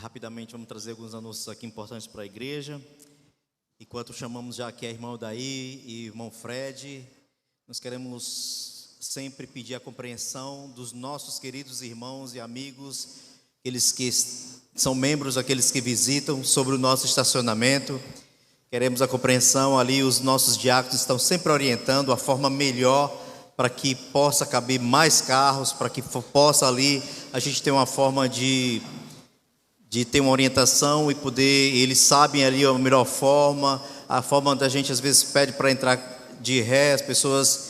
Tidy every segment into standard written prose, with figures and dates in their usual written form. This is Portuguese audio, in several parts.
Rapidamente vamos trazer alguns anúncios aqui importantes para a igreja. Enquanto chamamos já aqui a irmã Daí e o irmão Fred, nós queremos sempre pedir a compreensão dos nossos queridos irmãos e amigos, aqueles que são membros, aqueles que visitam, sobre o nosso estacionamento. Queremos a compreensão ali, os nossos diáconos estão sempre orientando a forma melhor para que possa caber mais carros, para que possa ali a gente ter uma forma de ter uma orientação e poder, eles sabem ali a melhor forma, a forma da gente às vezes pede para entrar de ré, as pessoas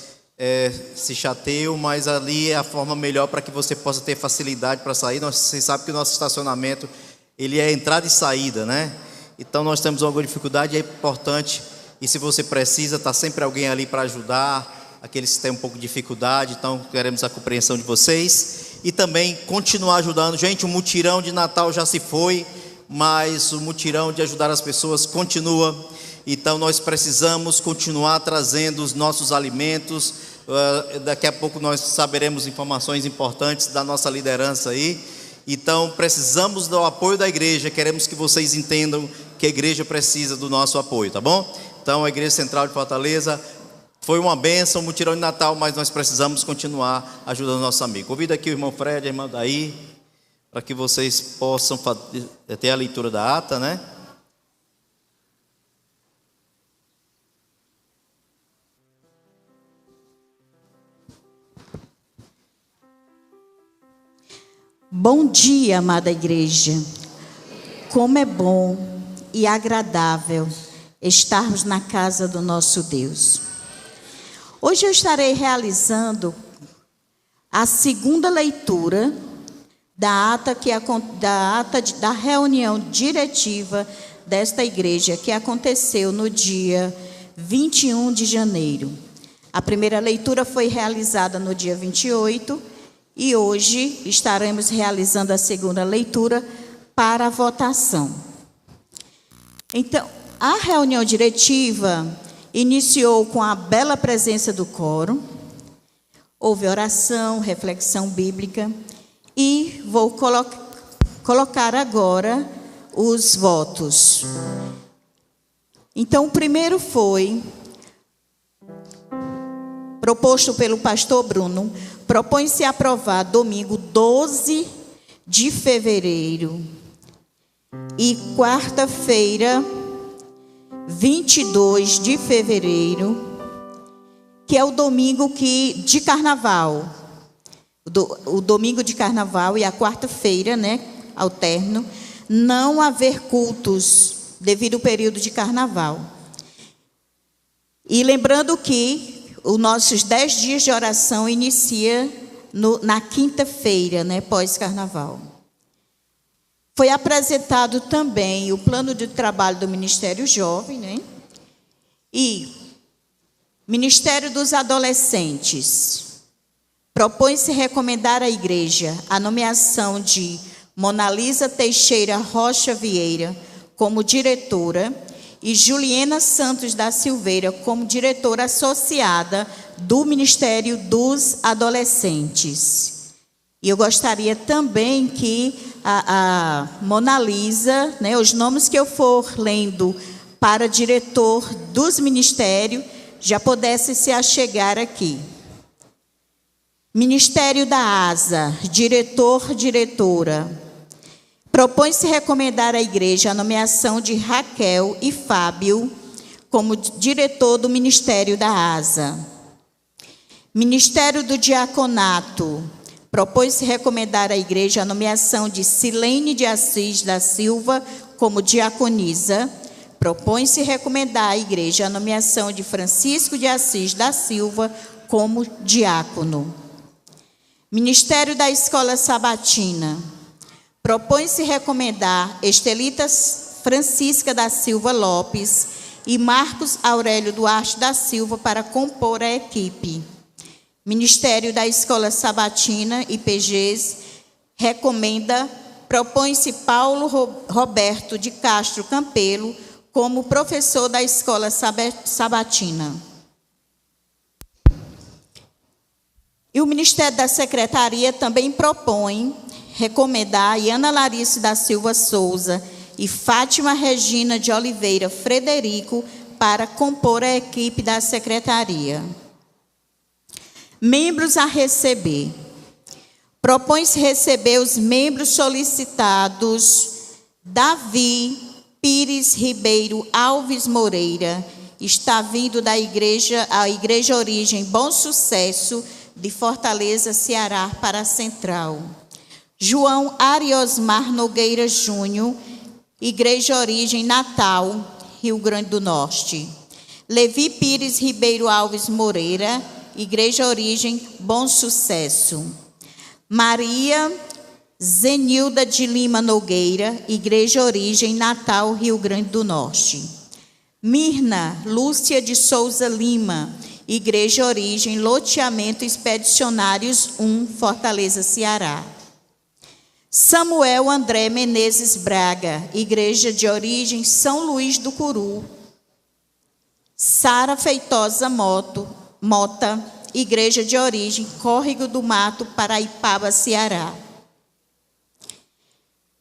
se chateiam, mas ali é a forma melhor para que você possa ter facilidade para sair. Vocês sabem que o nosso estacionamento, ele é entrada e saída, né? Então nós temos alguma dificuldade, é importante, e se você precisa, está sempre alguém ali para ajudar, aqueles que têm um pouco de dificuldade. Então queremos a compreensão de vocês. E também continuar ajudando. Gente, o mutirão de Natal já se foi, mas o mutirão de ajudar as pessoas continua. Então nós precisamos continuar trazendo os nossos alimentos. Daqui a pouco nós saberemos informações importantes da nossa liderança aí. Então precisamos do apoio da igreja. Queremos que vocês entendam que a igreja precisa do nosso apoio, tá bom? Então a Igreja Central de Fortaleza foi uma bênção, um mutirão de Natal, mas nós precisamos continuar ajudando o nosso amigo. Convido aqui o irmão Fred, a irmã Daí, para que vocês possam ter a leitura da ata, né? Bom dia, amada igreja. Como é bom e agradável estarmos na casa do nosso Deus. Hoje eu estarei realizando a segunda leitura da da reunião diretiva desta igreja, que aconteceu no dia 21 de janeiro. A primeira leitura foi realizada no dia 28 e hoje estaremos realizando a segunda leitura para a votação. Então, a reunião diretiva iniciou com a bela presença do coro, houve oração, reflexão bíblica e vou colocar agora os votos. Então, o primeiro foi proposto pelo pastor Bruno, propõe-se aprovar domingo 12 de fevereiro e quarta-feira 22 de fevereiro, que é o domingo de carnaval. O domingo de carnaval e a quarta-feira, né, ao término, não haver cultos devido ao período de carnaval. E lembrando que os nossos 10 dias de oração inicia na quinta-feira, né, pós-carnaval. Foi apresentado também o plano de trabalho do Ministério Jovem, né? E Ministério dos Adolescentes. Propõe-se recomendar à igreja a nomeação de Monalisa Teixeira Rocha Vieira como diretora e Juliana Santos da Silveira como diretora associada do Ministério dos Adolescentes. E eu gostaria também que a Monalisa, né, os nomes que eu for lendo para diretor dos ministérios, já pudesse se achegar aqui. Ministério da ASA, diretor, diretora. Propõe-se recomendar à igreja a nomeação de Raquel e Fábio como diretor do Ministério da ASA. Ministério do Diaconato. Propôs-se recomendar à igreja a nomeação de Silene de Assis da Silva como diaconisa. Propõe-se recomendar à igreja a nomeação de Francisco de Assis da Silva como diácono. Ministério da Escola Sabatina. Propõe-se recomendar Estelita Francisca da Silva Lopes e Marcos Aurélio Duarte da Silva para compor a equipe. Ministério da Escola Sabatina, IPGs, propõe-se Paulo Roberto de Castro Campelo como professor da Escola Sabatina. E o Ministério da Secretaria também propõe recomendar Ana Larissa da Silva Souza e Fátima Regina de Oliveira Frederico para compor a equipe da secretaria. Membros a receber. Propõe-se receber os membros solicitados: Davi Pires Ribeiro Alves Moreira, está vindo da a Igreja Origem Bom Sucesso, de Fortaleza, Ceará, para a Central. João Ariosmar Nogueira Júnior, Igreja Origem Natal, Rio Grande do Norte. Levi Pires Ribeiro Alves Moreira, Igreja Origem Bom Sucesso. Maria Zenilda de Lima Nogueira, Igreja Origem Natal, Rio Grande do Norte. Mirna Lúcia de Souza Lima, Igreja Origem Loteamento Expedicionários 1, Fortaleza, Ceará. Samuel André Menezes Braga, Igreja de Origem São Luís do Curu. Sara Feitosa Mota, Igreja de Origem Córrego do Mato, Paraipaba, Ceará.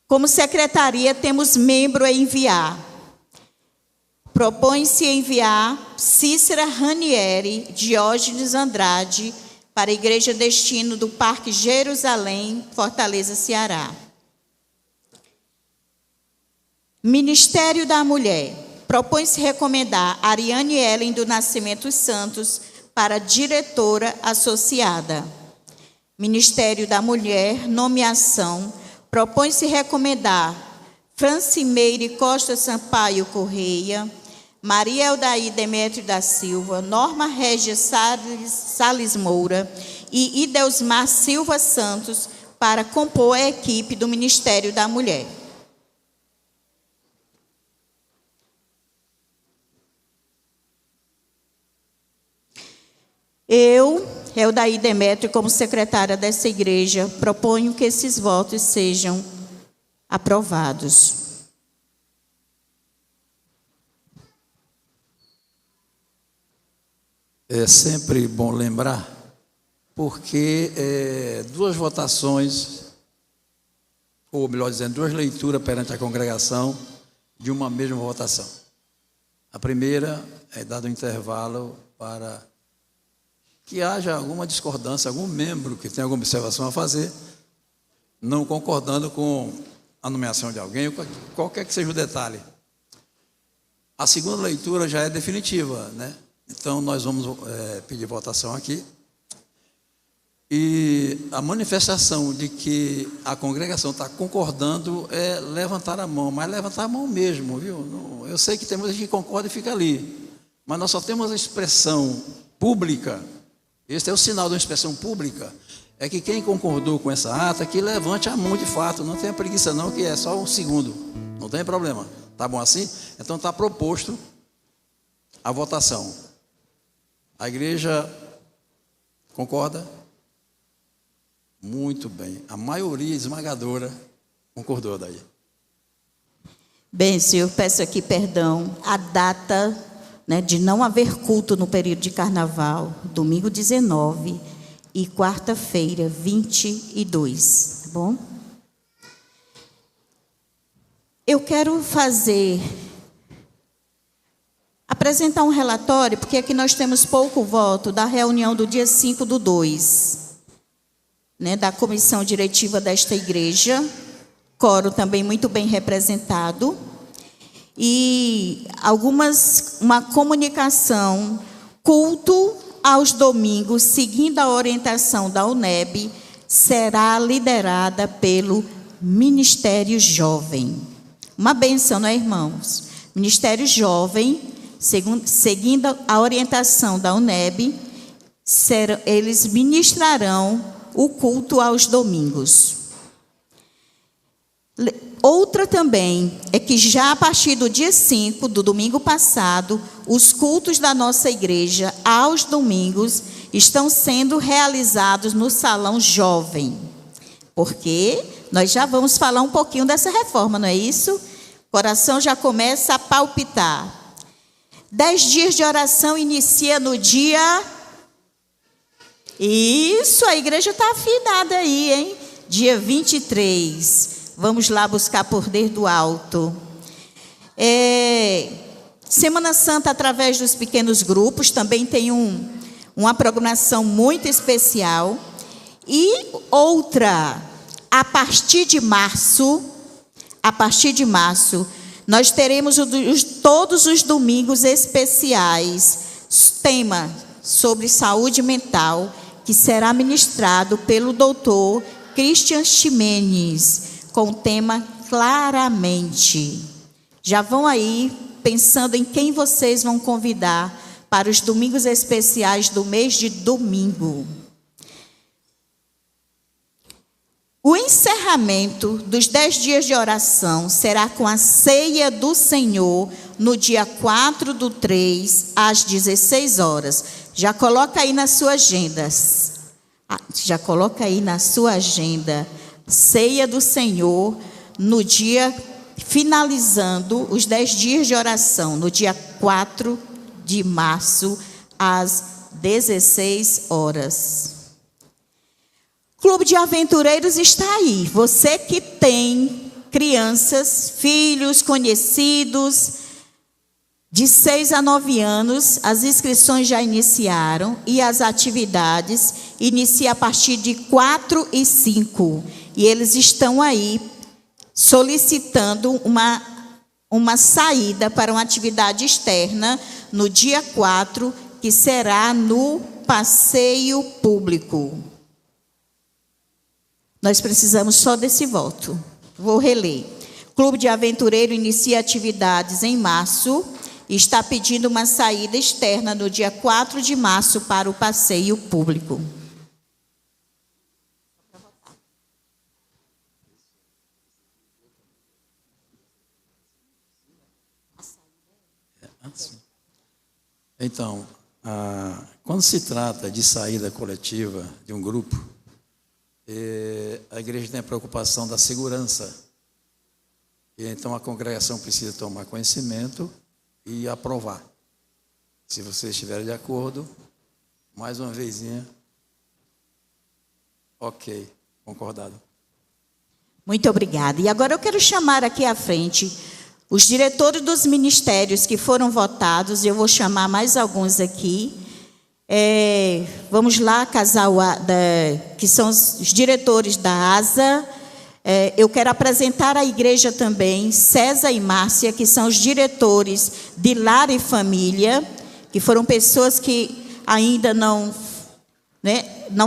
Como secretaria, temos membro a enviar. Propõe-se enviar Cícera Ranieri Diógenes Andrade para a Igreja Destino do Parque Jerusalém, Fortaleza, Ceará. Ministério da Mulher. Propõe-se recomendar Ariane Ellen do Nascimento Santos para diretora associada. Ministério da Mulher, nomeação. Propõe-se recomendar Francimeire Costa Sampaio Correia, Maria Eldaí Demétrio da Silva, Norma Régia Salles Moura e Ideusmar Silva Santos para compor a equipe do Ministério da Mulher. Eu, Eldaí Demétrio, como secretária dessa igreja, proponho que esses votos sejam aprovados. É sempre bom lembrar, porque duas votações, ou melhor dizendo, duas leituras perante a congregação de uma mesma votação. A primeira é dado um intervalo para que haja alguma discordância, algum membro que tenha alguma observação a fazer, não concordando com a nomeação de alguém, qualquer que seja o detalhe. A segunda leitura já é definitiva, né? Então, nós vamos pedir votação aqui. E a manifestação de que a congregação está concordando é levantar a mão, mas levantar a mão mesmo, viu? Eu sei que tem muita gente que concorda e fica ali, mas nós só temos a expressão pública. Este é o sinal de uma expressão pública, é que quem concordou com essa ata, que levante a mão de fato, não tenha preguiça não, que é só um segundo, não tem problema. Tá bom assim? Então está proposto a votação. A igreja concorda? Muito bem. A maioria esmagadora concordou daí. Bem, senhor, peço aqui perdão. A data, né, de não haver culto no período de carnaval, domingo 19 e quarta-feira 22, tá bom? Eu quero apresentar um relatório, porque aqui nós temos pouco voto da reunião do dia 5/2, né, da comissão diretiva desta igreja, coro também muito bem representado, e uma comunicação, culto aos domingos, seguindo a orientação da UNEB, será liderada pelo Ministério Jovem. Uma bênção, não é, irmãos? Ministério Jovem, seguindo a orientação da UNEB, eles ministrarão o culto aos domingos. Outra também é que já a partir do dia 5, do domingo passado, os cultos da nossa igreja aos domingos estão sendo realizados no Salão Jovem. Porque nós já vamos falar um pouquinho dessa reforma, não é isso? O coração já começa a palpitar. 10 dias de oração inicia no dia... Isso, a igreja está afinada aí, hein? dia 23. Vamos lá buscar poder do alto. Semana Santa através dos pequenos grupos, também tem uma programação muito especial. E outra, a partir de março, nós teremos todos os domingos especiais, tema sobre saúde mental, que será ministrado pelo doutor Christian Ximenes, com o tema Claramente. Já vão aí pensando em quem vocês vão convidar para os domingos especiais do mês de domingo. O encerramento dos 10 dias de oração será com a ceia do Senhor no dia 4/3, às 16 horas. Já coloca aí nas suas agendas. Ceia do Senhor no dia, finalizando os 10 dias de oração, no dia 4 de março, às 16 horas. Clube de Aventureiros está aí. Você que tem crianças, filhos, conhecidos, de 6 a 9 anos, as inscrições já iniciaram e as atividades iniciam a partir de 4 e 5. E eles estão aí solicitando uma saída para uma atividade externa no dia 4, que será no passeio público. Nós precisamos só desse voto. Vou reler. Clube de Aventureiro inicia atividades em março e está pedindo uma saída externa no dia 4 de março para o passeio público. Então, quando se trata de saída coletiva de um grupo, a igreja tem a preocupação da segurança. E então a congregação precisa tomar conhecimento e aprovar. Se vocês estiverem de acordo, mais uma vezinha. Ok, concordado. Muito obrigada. E agora eu quero chamar aqui à frente os diretores dos ministérios que foram votados. Eu vou chamar mais alguns aqui. Vamos lá, casal, que são os diretores da ASA. Eu quero apresentar a igreja também, César e Márcia, que são os diretores de Lar e Família, que foram pessoas que ainda não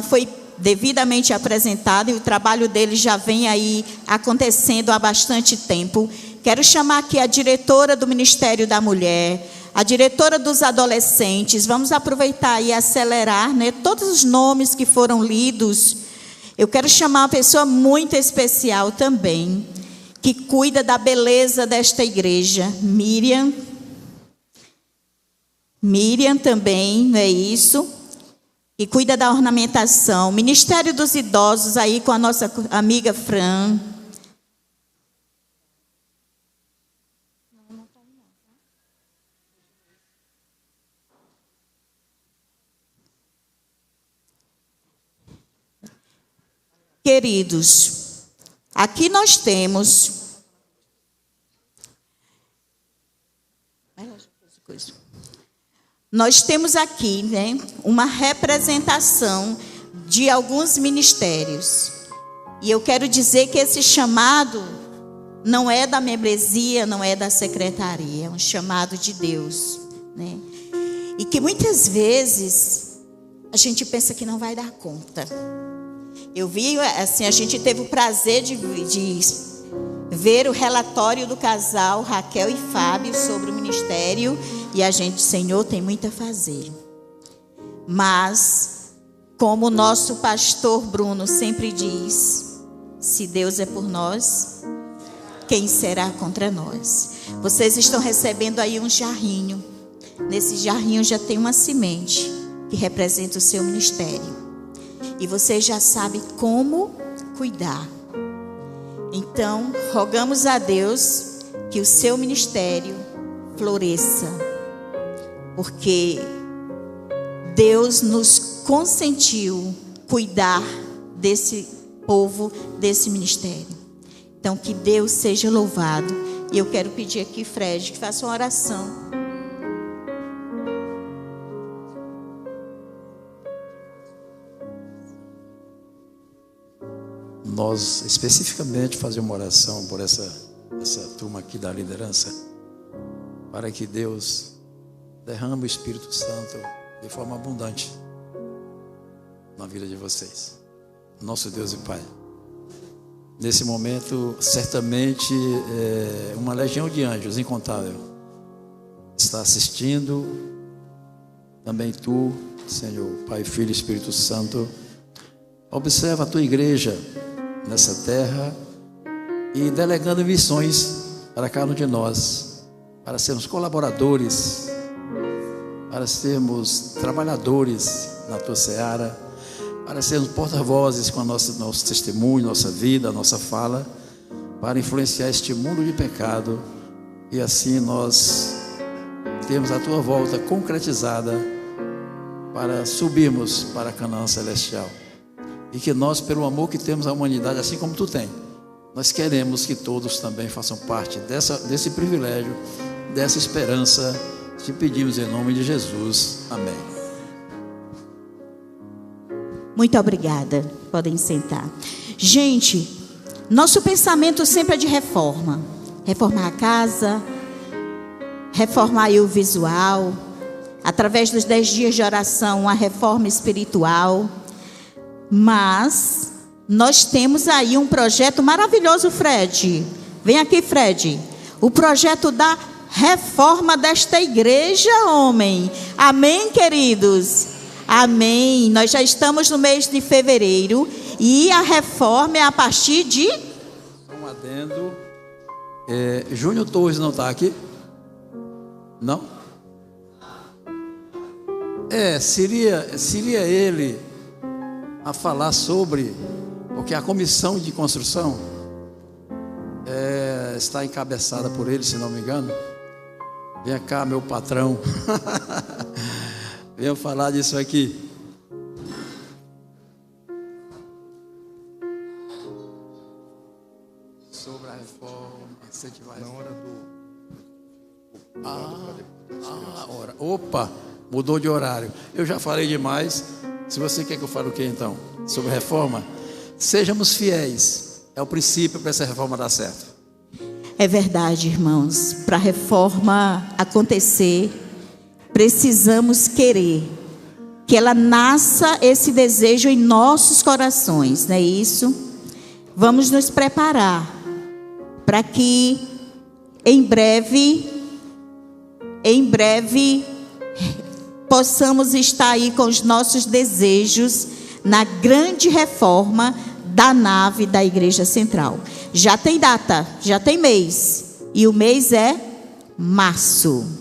foi devidamente apresentado, e o trabalho deles já vem aí acontecendo há bastante tempo. Quero chamar aqui a diretora do Ministério da Mulher, a diretora dos adolescentes. Vamos aproveitar e acelerar, todos os nomes que foram lidos. Eu quero chamar uma pessoa muito especial também, que cuida da beleza desta igreja, Miriam. Miriam também, não é isso? E cuida da ornamentação. Ministério dos Idosos, aí com a nossa amiga Fran. Queridos, aqui nós temos aqui, uma representação de alguns ministérios. E eu quero dizer que esse chamado não é da membresia, não é da secretaria, é um chamado de Deus, E que muitas vezes a gente pensa que não vai dar conta. Eu vi, assim, a gente teve o prazer de ver o relatório do casal Raquel e Fábio sobre o ministério, e a gente, Senhor, tem muito a fazer. Mas, como o nosso pastor Bruno sempre diz, se Deus é por nós, quem será contra nós? Vocês estão recebendo aí um jarrinho. Nesse jarrinho já tem uma semente que representa o seu ministério. E você já sabe como cuidar. Então, rogamos a Deus que o seu ministério floresça. Porque Deus nos consentiu cuidar desse povo desse ministério. Então, que Deus seja louvado. E eu quero pedir aqui, Fred, que faça uma oração. Nós especificamente fazemos uma oração por essa turma aqui da liderança, para que Deus derrame o Espírito Santo de forma abundante na vida de vocês. Nosso Deus e Pai, nesse momento, certamente, uma legião de anjos incontável está assistindo. Também tu, Senhor, Pai, Filho e Espírito Santo, observa a tua igreja nessa terra e delegando missões para cada um de nós, para sermos colaboradores, para sermos trabalhadores na tua seara, para sermos porta-vozes com nosso testemunho, nossa vida, nossa fala, para influenciar este mundo de pecado e assim nós termos a tua volta concretizada para subirmos para a Canaã celestial. E que nós, pelo amor que temos à humanidade, assim como tu tem, nós queremos que todos também façam parte desse privilégio, dessa esperança. Te pedimos em nome de Jesus. Amém. Muito obrigada. Podem sentar. Gente, nosso pensamento sempre é de reforma. Reformar a casa, reformar aí o visual, através dos 10 dias de oração, uma reforma espiritual. Mas nós temos aí um projeto maravilhoso, Fred. Vem aqui, Fred. O projeto da reforma desta igreja, homem. Amém, queridos? Amém. Nós já estamos no mês de fevereiro e a reforma é a partir de... Um adendo. Júnior Torres não está aqui? Não? Seria ele a falar sobre, porque a comissão de construção está encabeçada por ele, se não me engano. Vem cá, meu patrão. Venha falar disso aqui. Sobre a reforma, incentivar. Na hora do... Opa, mudou de horário. Eu já falei demais. Se você quer que eu fale o que então? Sobre reforma? Sejamos fiéis. É o princípio para essa reforma dar certo. É verdade, irmãos. Para a reforma acontecer, precisamos querer que ela nasça esse desejo em nossos corações, não é isso? Vamos nos preparar para que em breve possamos estar aí com os nossos desejos na grande reforma da nave da Igreja Central. Já tem data, já tem mês. E o mês é março.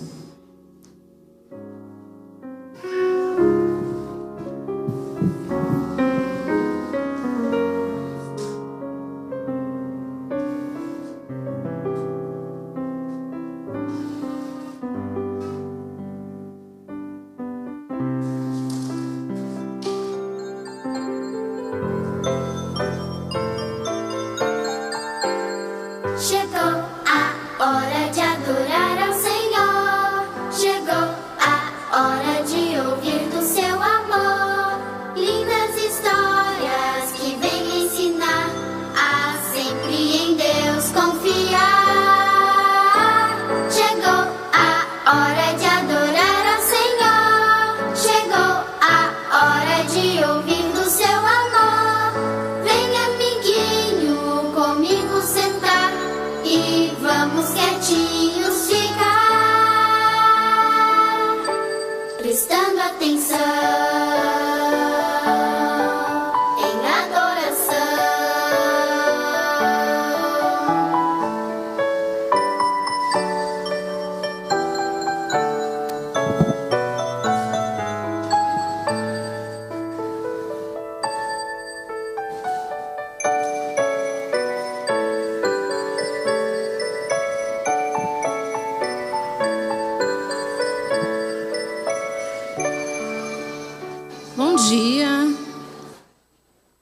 Chegou a hora de adorar ao Senhor.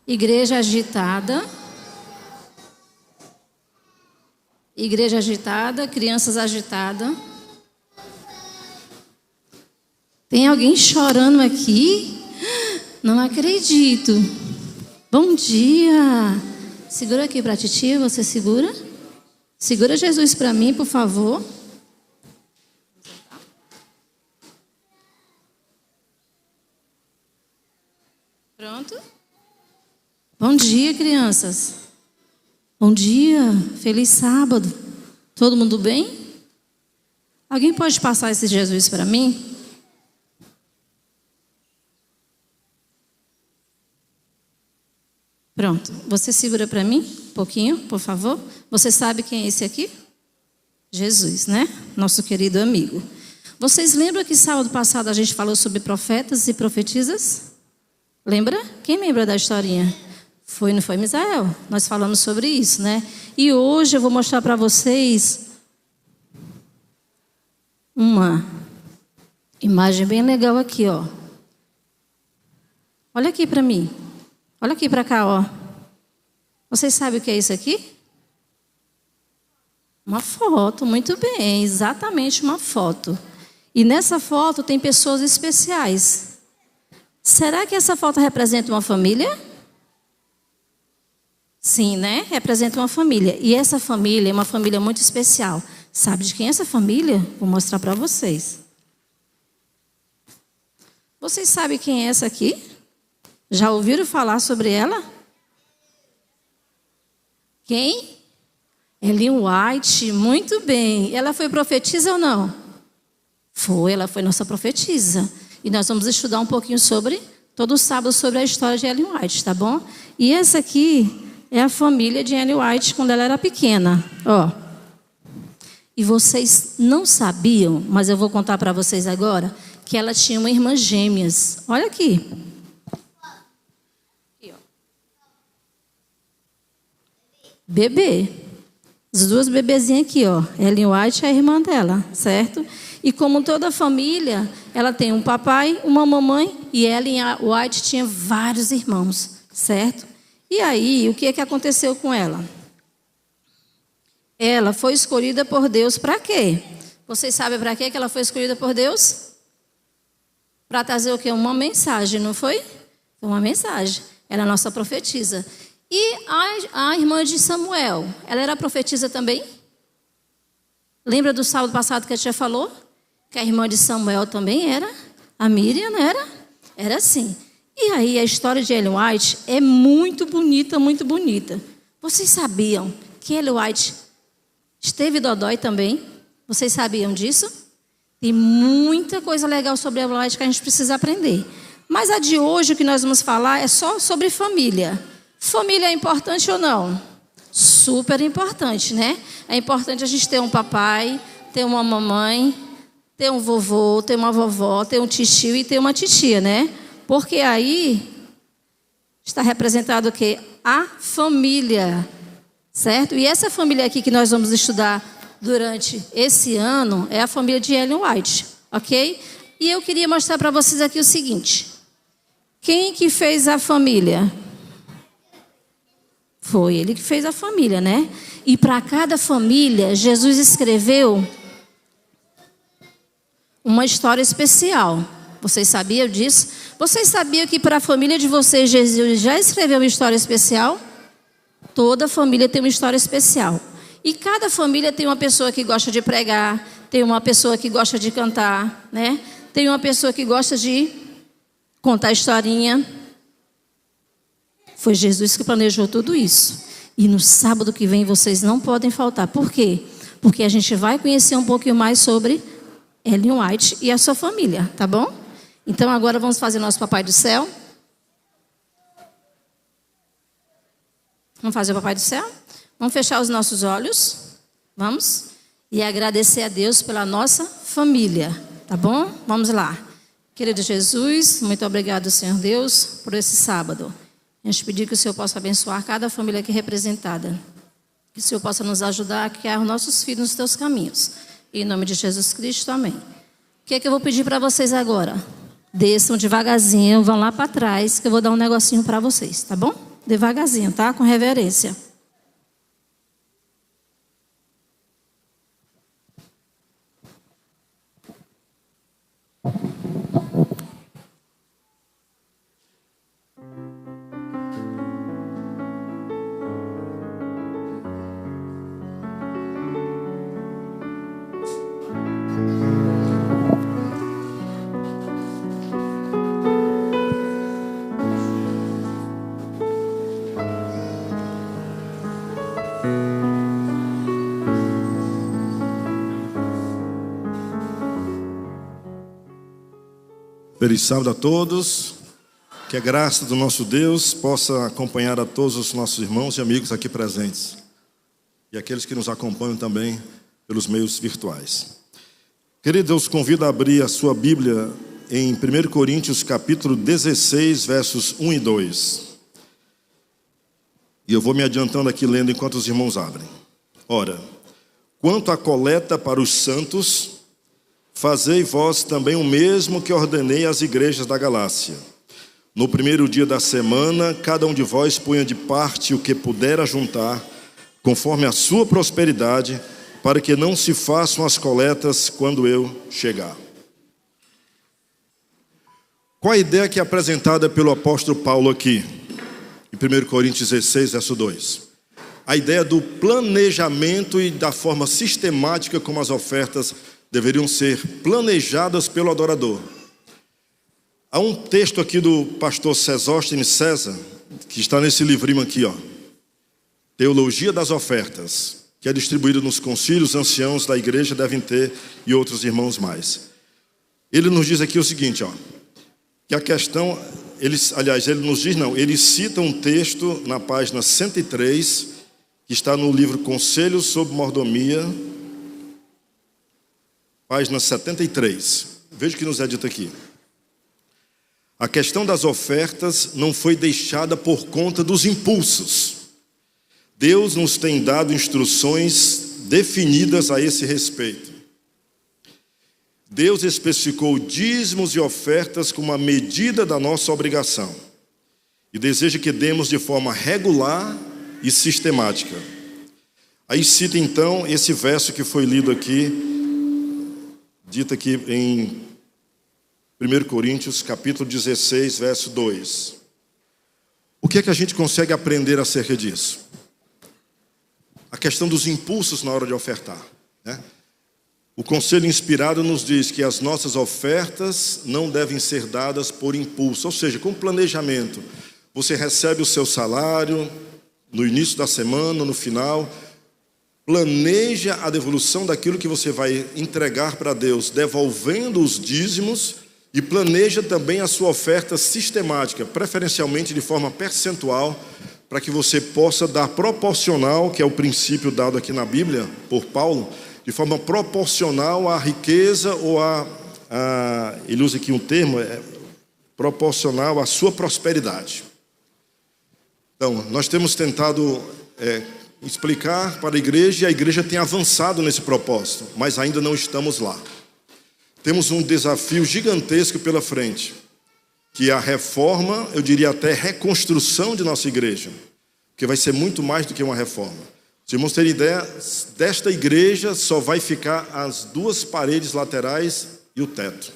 Igreja agitada. Igreja agitada, crianças agitadas. Tem alguém chorando aqui? Não acredito. Bom dia. Segura aqui para a titia, você segura? Segura Jesus para mim, por favor. Pronto? Bom dia, crianças. Bom dia, feliz sábado. Todo mundo bem? Alguém pode passar esse Jesus para mim? Pronto, você segura para mim um pouquinho, por favor. Você sabe quem é esse aqui? Jesus, né? Nosso querido amigo. Vocês lembram que sábado passado a gente falou sobre profetas e profetisas? Lembra? Quem lembra da historinha? Não foi Misael? Nós falamos sobre isso, né? E hoje eu vou mostrar para vocês uma imagem bem legal aqui, ó. Olha aqui para mim. Olha aqui para cá, ó. Vocês sabem o que é isso aqui? Uma foto, muito bem, exatamente uma foto. E nessa foto tem pessoas especiais. Será que essa foto representa uma família? Sim, né? Representa uma família. E essa família é uma família muito especial. Sabe de quem é essa família? Vou mostrar para vocês. Vocês sabem quem é essa aqui? Já ouviram falar sobre ela? Quem? Ellen White, muito bem. Ela foi profetisa ou não? Foi, ela foi nossa profetisa. E nós vamos estudar um pouquinho sobre, todo sábado, sobre a história de Ellen White, tá bom? E essa aqui é a família de Ellen White quando ela era pequena, ó. E vocês não sabiam, mas eu vou contar para vocês agora, que ela tinha uma irmã gêmeas. Olha aqui. Bebê. As duas bebezinhas aqui, ó. Ellen White é a irmã dela, certo? E como toda família, ela tem um papai, uma mamãe, e Ellen White tinha vários irmãos, certo? E aí, o que é que aconteceu com ela? Ela foi escolhida por Deus para quê? Vocês sabem para quê que ela foi escolhida por Deus? Para trazer o quê? Uma mensagem, não foi? Foi uma mensagem. Ela é a nossa profetisa. E a irmã de Samuel, ela era profetisa também? Lembra do sábado passado que a tia falou? Que a irmã de Samuel também era? A Miriam, não era? Era assim. E aí a história de Ellen White é muito bonita, muito bonita. Vocês sabiam que Ellen White esteve dodói também? Vocês sabiam disso? Tem muita coisa legal sobre Ellen White que a gente precisa aprender. Mas a de hoje, o que nós vamos falar é só sobre família. Família é importante ou não? Super importante, né? É importante a gente ter um papai, ter uma mamãe, ter um vovô, ter uma vovó, ter um tio e ter uma titia, né? Porque aí está representado o quê? A família, certo? E essa família aqui que nós vamos estudar durante esse ano é a família de Ellen White, ok? E eu queria mostrar para vocês aqui o seguinte. Quem que fez a família? Foi ele que fez a família, né? E para cada família, Jesus escreveu uma história especial. Vocês sabiam disso? Vocês sabiam que para a família de vocês, Jesus já escreveu uma história especial? Toda família tem uma história especial. E cada família tem uma pessoa que gosta de pregar, tem uma pessoa que gosta de cantar, né? Tem uma pessoa que gosta de contar historinha. Foi Jesus que planejou tudo isso. E no sábado que vem vocês não podem faltar. Por quê? Porque a gente vai conhecer um pouquinho mais sobre Ellen White e a sua família, tá bom? Então agora vamos fazer nosso Papai do Céu. Vamos fazer o Papai do Céu? Vamos fechar os nossos olhos. Vamos? E agradecer a Deus pela nossa família, tá bom? Vamos lá. Querido Jesus, muito obrigado, Senhor Deus, por esse sábado. A gente pedir que o Senhor possa abençoar cada família aqui representada. Que o Senhor possa nos ajudar a criar os nossos filhos nos teus caminhos. Em nome de Jesus Cristo, amém. O que é que eu vou pedir para vocês agora? Desçam devagarzinho, vão lá para trás, que eu vou dar um negocinho para vocês, tá bom? Devagarzinho, tá? Com reverência. Feliz sábado a todos, que a graça do nosso Deus possa acompanhar a todos os nossos irmãos e amigos aqui presentes e aqueles que nos acompanham também pelos meios virtuais. Querido, eu os convido a abrir a sua Bíblia em 1 Coríntios capítulo 16, versos 1 e 2. E eu vou me adiantando aqui lendo enquanto os irmãos abrem. Ora, quanto à coleta para os santos, fazei vós também o mesmo que ordenei às igrejas da Galácia. No primeiro dia da semana, cada um de vós ponha de parte o que puder ajuntar, conforme a sua prosperidade, para que não se façam as coletas quando eu chegar. Qual a ideia que é apresentada pelo apóstolo Paulo aqui, em 1 Coríntios 16, verso 2? A ideia do planejamento e da forma sistemática como as ofertas deveriam ser planejadas pelo adorador. Há um texto aqui do pastor Sóstenes César, que está nesse livrinho aqui, ó, Teologia das Ofertas, que é distribuído nos concílios anciãos da igreja, devem ter, e outros irmãos mais. Ele nos diz aqui o seguinte, ó, que a questão, ele cita um texto na página 103, que está no livro Conselhos sobre Mordomia, página 73. Veja o que nos é dito aqui. A questão das ofertas não foi deixada por conta dos impulsos. Deus nos tem dado instruções definidas a esse respeito. Deus especificou dízimos e ofertas como a medida da nossa obrigação e deseja que demos de forma regular e sistemática. Aí cita então esse verso que foi lido aqui, dito aqui em 1 Coríntios, capítulo 16, verso 2. O que é que a gente consegue aprender acerca disso? A questão dos impulsos na hora de ofertar, né? O conselho inspirado nos diz que as nossas ofertas não devem ser dadas por impulso, ou seja, com planejamento. Você recebe o seu salário no início da semana, no final, planeja a devolução daquilo que você vai entregar para Deus, devolvendo os dízimos, e planeja também a sua oferta sistemática, preferencialmente de forma percentual, para que você possa dar proporcional, que é o princípio dado aqui na Bíblia por Paulo, de forma proporcional à riqueza ou ele usa aqui um termo, proporcional à sua prosperidade. Então, nós temos tentado explicar para a igreja, e a igreja tem avançado nesse propósito, mas ainda não estamos lá. Temos um desafio gigantesco pela frente, que é a reforma, eu diria até reconstrução de nossa igreja, que vai ser muito mais do que uma reforma. Se irmãos terem ideia, desta igreja só vai ficar as duas paredes laterais e o teto.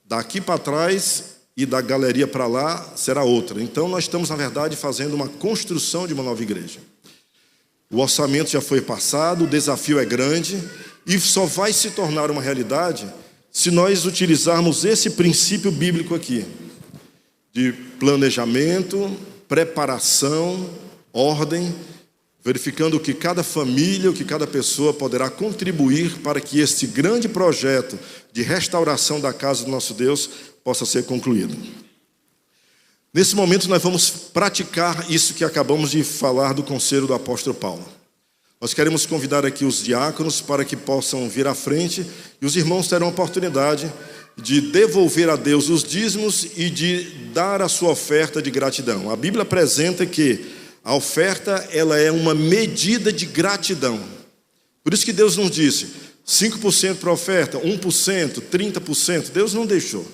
Daqui para trás e da galeria para lá será outra. Então nós estamos, na verdade, fazendo uma construção de uma nova igreja. O orçamento já foi passado, o desafio é grande e só vai se tornar uma realidade se nós utilizarmos esse princípio bíblico aqui, de planejamento, preparação, ordem, verificando o que cada família, o que cada pessoa poderá contribuir para que este grande projeto de restauração da casa do nosso Deus possa ser concluído. Nesse momento nós vamos praticar isso que acabamos de falar do conselho do apóstolo Paulo. Nós queremos convidar aqui os diáconos para que possam vir à frente e os irmãos terão a oportunidade de devolver a Deus os dízimos e de dar a sua oferta de gratidão. A Bíblia apresenta que a oferta ela é uma medida de gratidão. Por isso que Deus não disse 5% para a oferta, 1%, 30%. Deus não deixou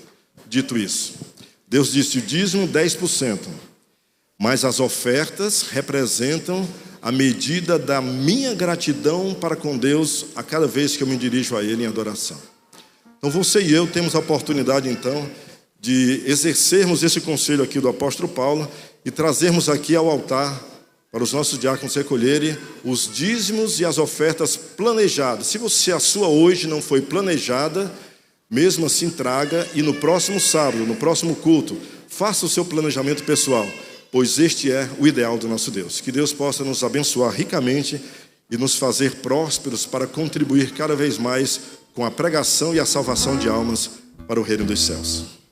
dito isso. Deus disse o dízimo 10%. mas as ofertas representam a medida da minha gratidão para com Deus a cada vez que eu me dirijo a Ele em adoração. Então você e eu temos a oportunidade então de exercermos esse conselho aqui do apóstolo Paulo e trazermos aqui ao altar para os nossos diáconos recolherem os dízimos e as ofertas planejadas. Se a sua hoje não foi planejada, mesmo assim traga, e no próximo sábado, no próximo culto, faça o seu planejamento pessoal, pois este é o ideal do nosso Deus. Que Deus possa nos abençoar ricamente e nos fazer prósperos para contribuir cada vez mais com a pregação e a salvação de almas para o reino dos céus.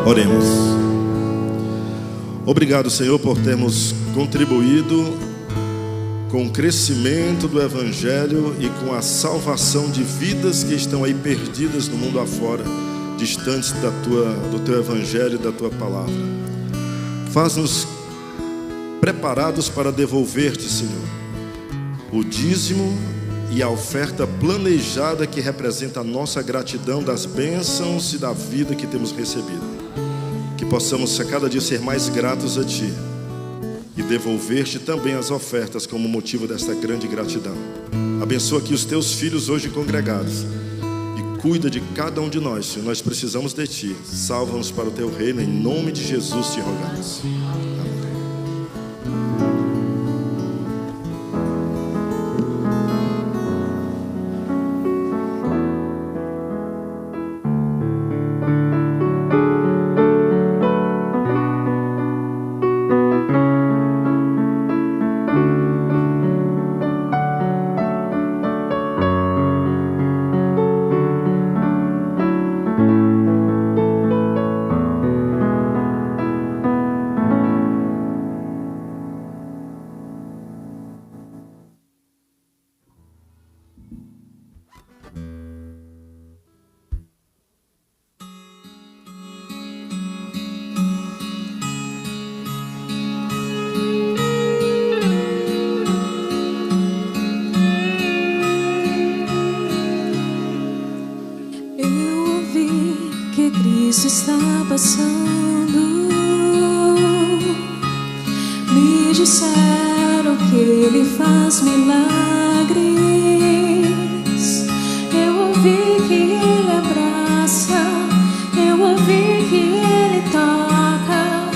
Oremos. Obrigado, Senhor, por termos contribuído com o crescimento do Evangelho e com a salvação de vidas que estão aí perdidas no mundo afora, distantes do Teu Evangelho e da Tua Palavra. Faz-nos preparados para devolver-te, Senhor, o dízimo e a oferta planejada que representa a nossa gratidão das bênçãos e da vida que temos recebido. Que possamos a cada dia ser mais gratos a Ti e devolver-te também as ofertas como motivo desta grande gratidão. Abençoa aqui os Teus filhos hoje congregados e cuida de cada um de nós, Senhor. Nós precisamos de Ti. Salva-nos para o Teu reino, em nome de Jesus te rogamos. disseram que Ele faz milagres. Eu ouvi que Ele abraça, eu ouvi que Ele toca,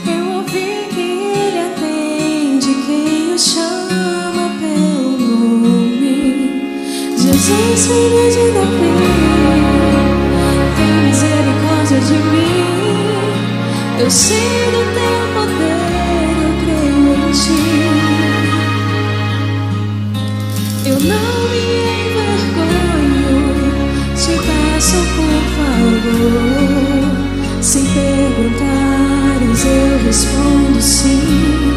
eu ouvi que Ele atende quem o chama pelo nome. Jesus, filho de Davi, tem misericórdia de mim. Eu sei do teu poder, eu creio em ti. Eu não me envergonho, te peço por favor. Se perguntares, eu respondo sim.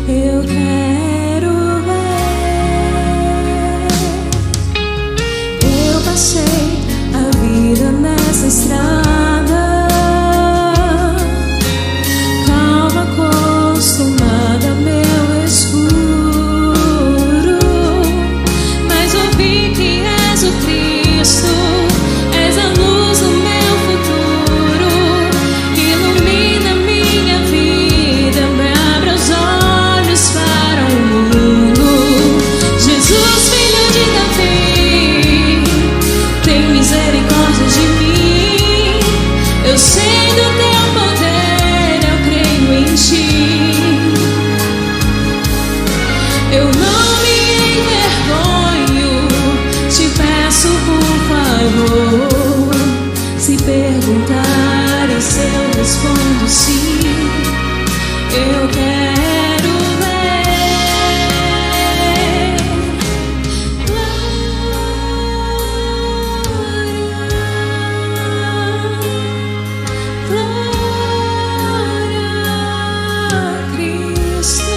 Eu quero ver. Eu passei a vida nessa estrada, acostumada a meu escuro, mas ouvi que és o Cristo, és a luz do meu futuro, ilumina minha vida, me abre os olhos para o mundo. Jesus, filho de Davi, tem misericórdia de mim. Eu sei do teu poder, eu creio em ti. Eu não me envergonho, te peço por favor. Se perguntares, eu respondo sim. Eu quero ver. Glória, glória a Cristo.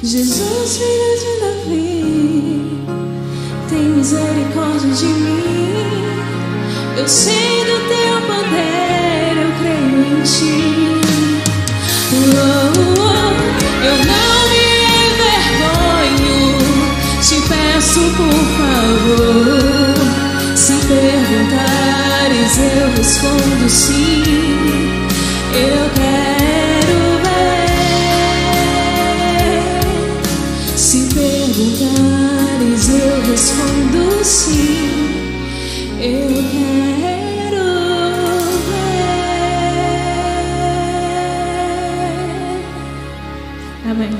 Jesus, filho de Davi, tem misericórdia de mim. Eu sei do teu poder, eu creio em ti. Eu não me envergonho, te peço por favor. Se perguntares, eu respondo sim. Eu quero ver. Se perguntares, eu respondo sim. Eu quero ver. Amém.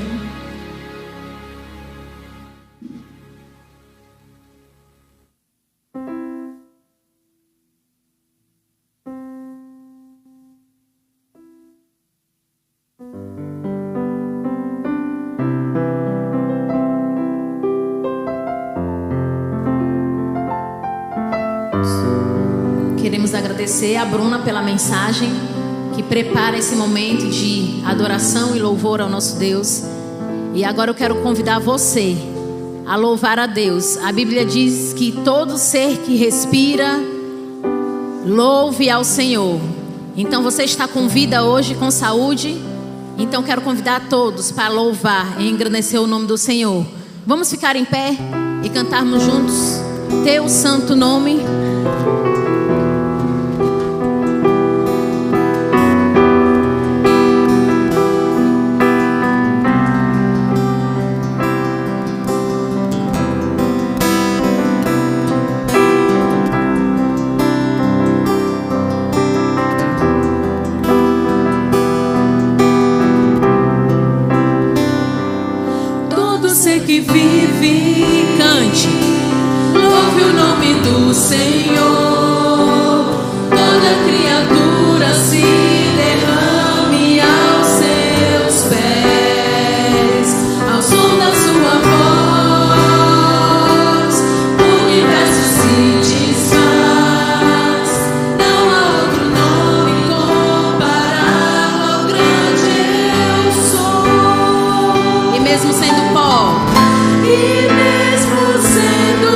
Queremos agradecer a Bruna pela mensagem que prepara esse momento de adoração e louvor ao nosso Deus. E agora eu quero convidar você a louvar a Deus. A Bíblia diz que todo ser que respira, louve ao Senhor. Então você está com vida hoje, com saúde. Então quero convidar a todos para louvar e engrandecer o nome do Senhor. Vamos ficar em pé e cantarmos juntos Teu santo nome. Que vive, cante, louve o nome do Senhor. Toda criatura se derrame aos seus pés, ao som da sua voz. pó. E mesmo sendo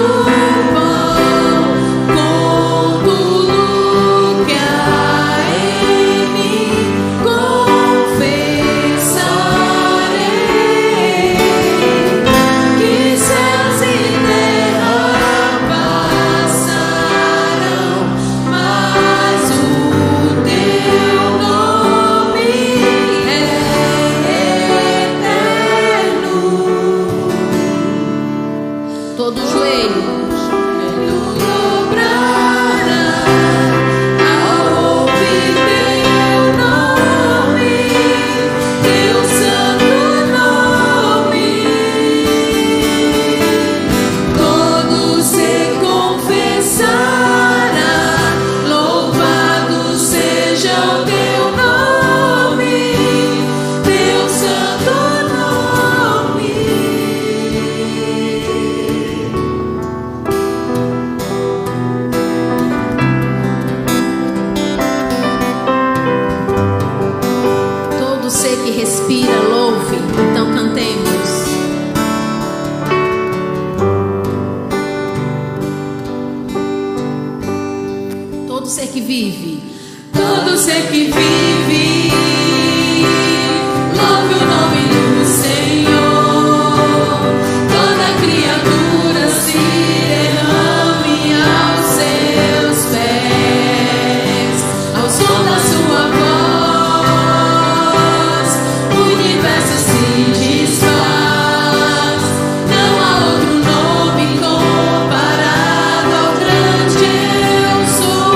pó, com tudo que há em mim, confessarei que céus e terra passarão, mas o teu nome é eterno. Todo joelho dobrará ao ouvir teu nome, teu santo nome. Todo se confessará, louvado seja o teu nome, teu santo nome. Todo ser que respira, louve. Então cantemos. Todo ser que vive, todo ser que vive, louve o nome do Senhor. Toda criatura se derrame aos seus pés, ao som da sua voz, o universo se desfaz. Não há outro nome comparado ao grande eu sou.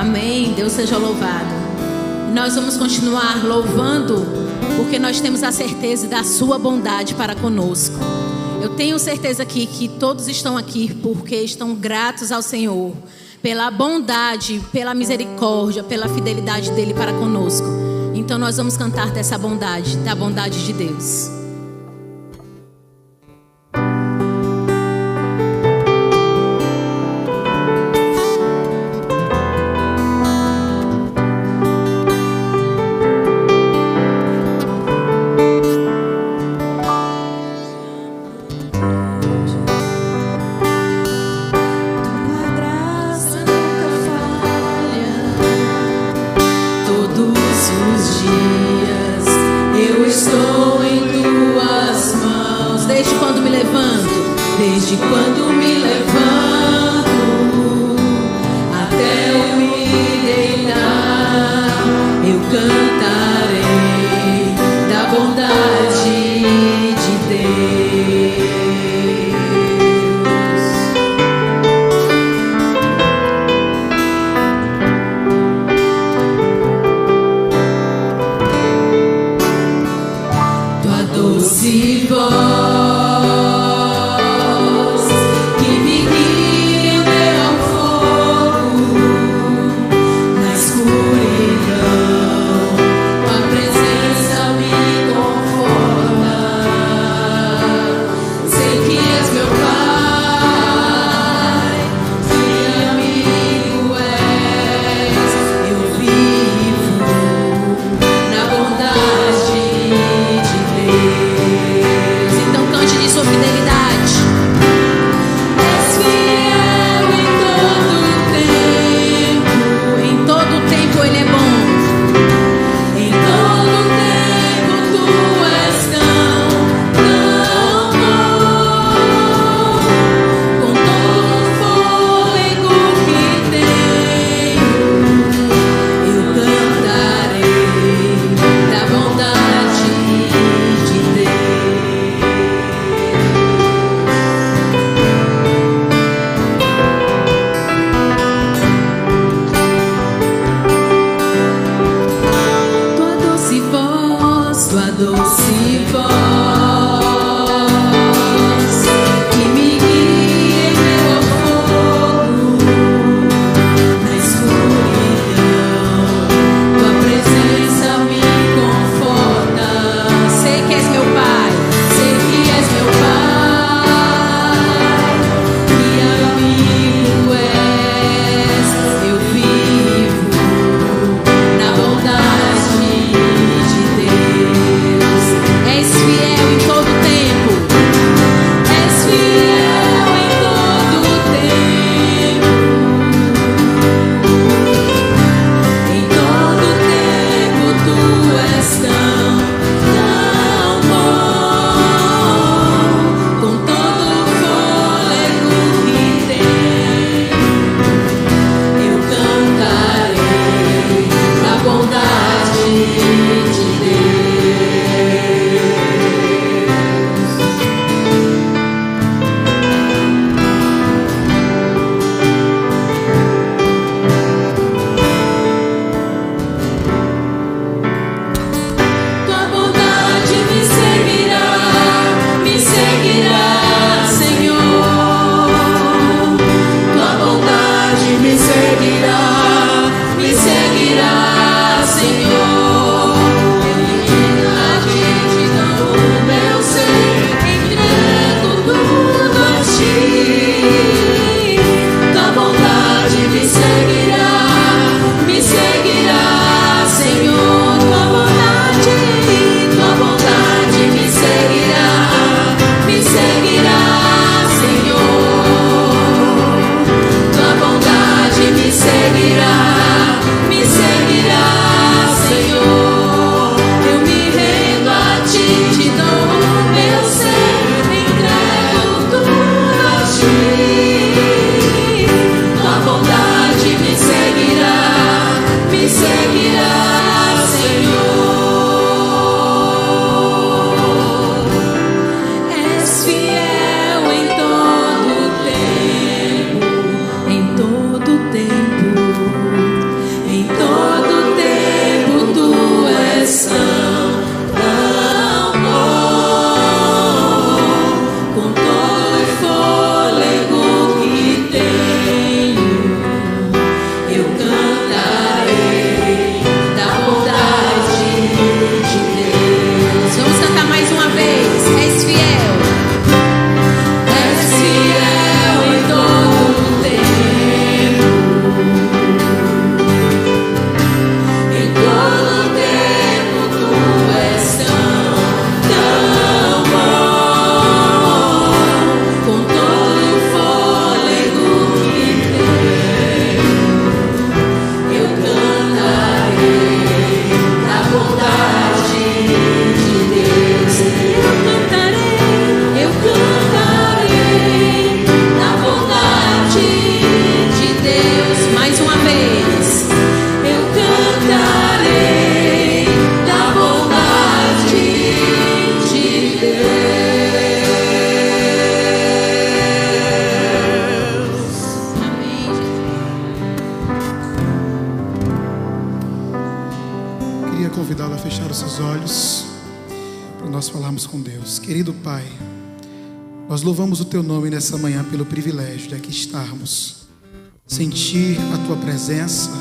Amém. Deus seja louvado. Nós vamos continuar louvando, porque nós temos a certeza da sua bondade para conosco. Eu tenho certeza aqui que todos estão aqui porque estão gratos ao Senhor pela bondade, pela misericórdia, pela fidelidade dele para conosco. Então nós vamos cantar dessa bondade, da bondade de Deus. Desde quando me levanto até eu me deitar, eu cantarei da bondade de Deus. Tua doce voz convidá-lo a fechar os seus olhos para nós falarmos com Deus. Querido Pai, nós louvamos o Teu nome nessa manhã pelo privilégio de aqui estarmos, sentir a Tua presença,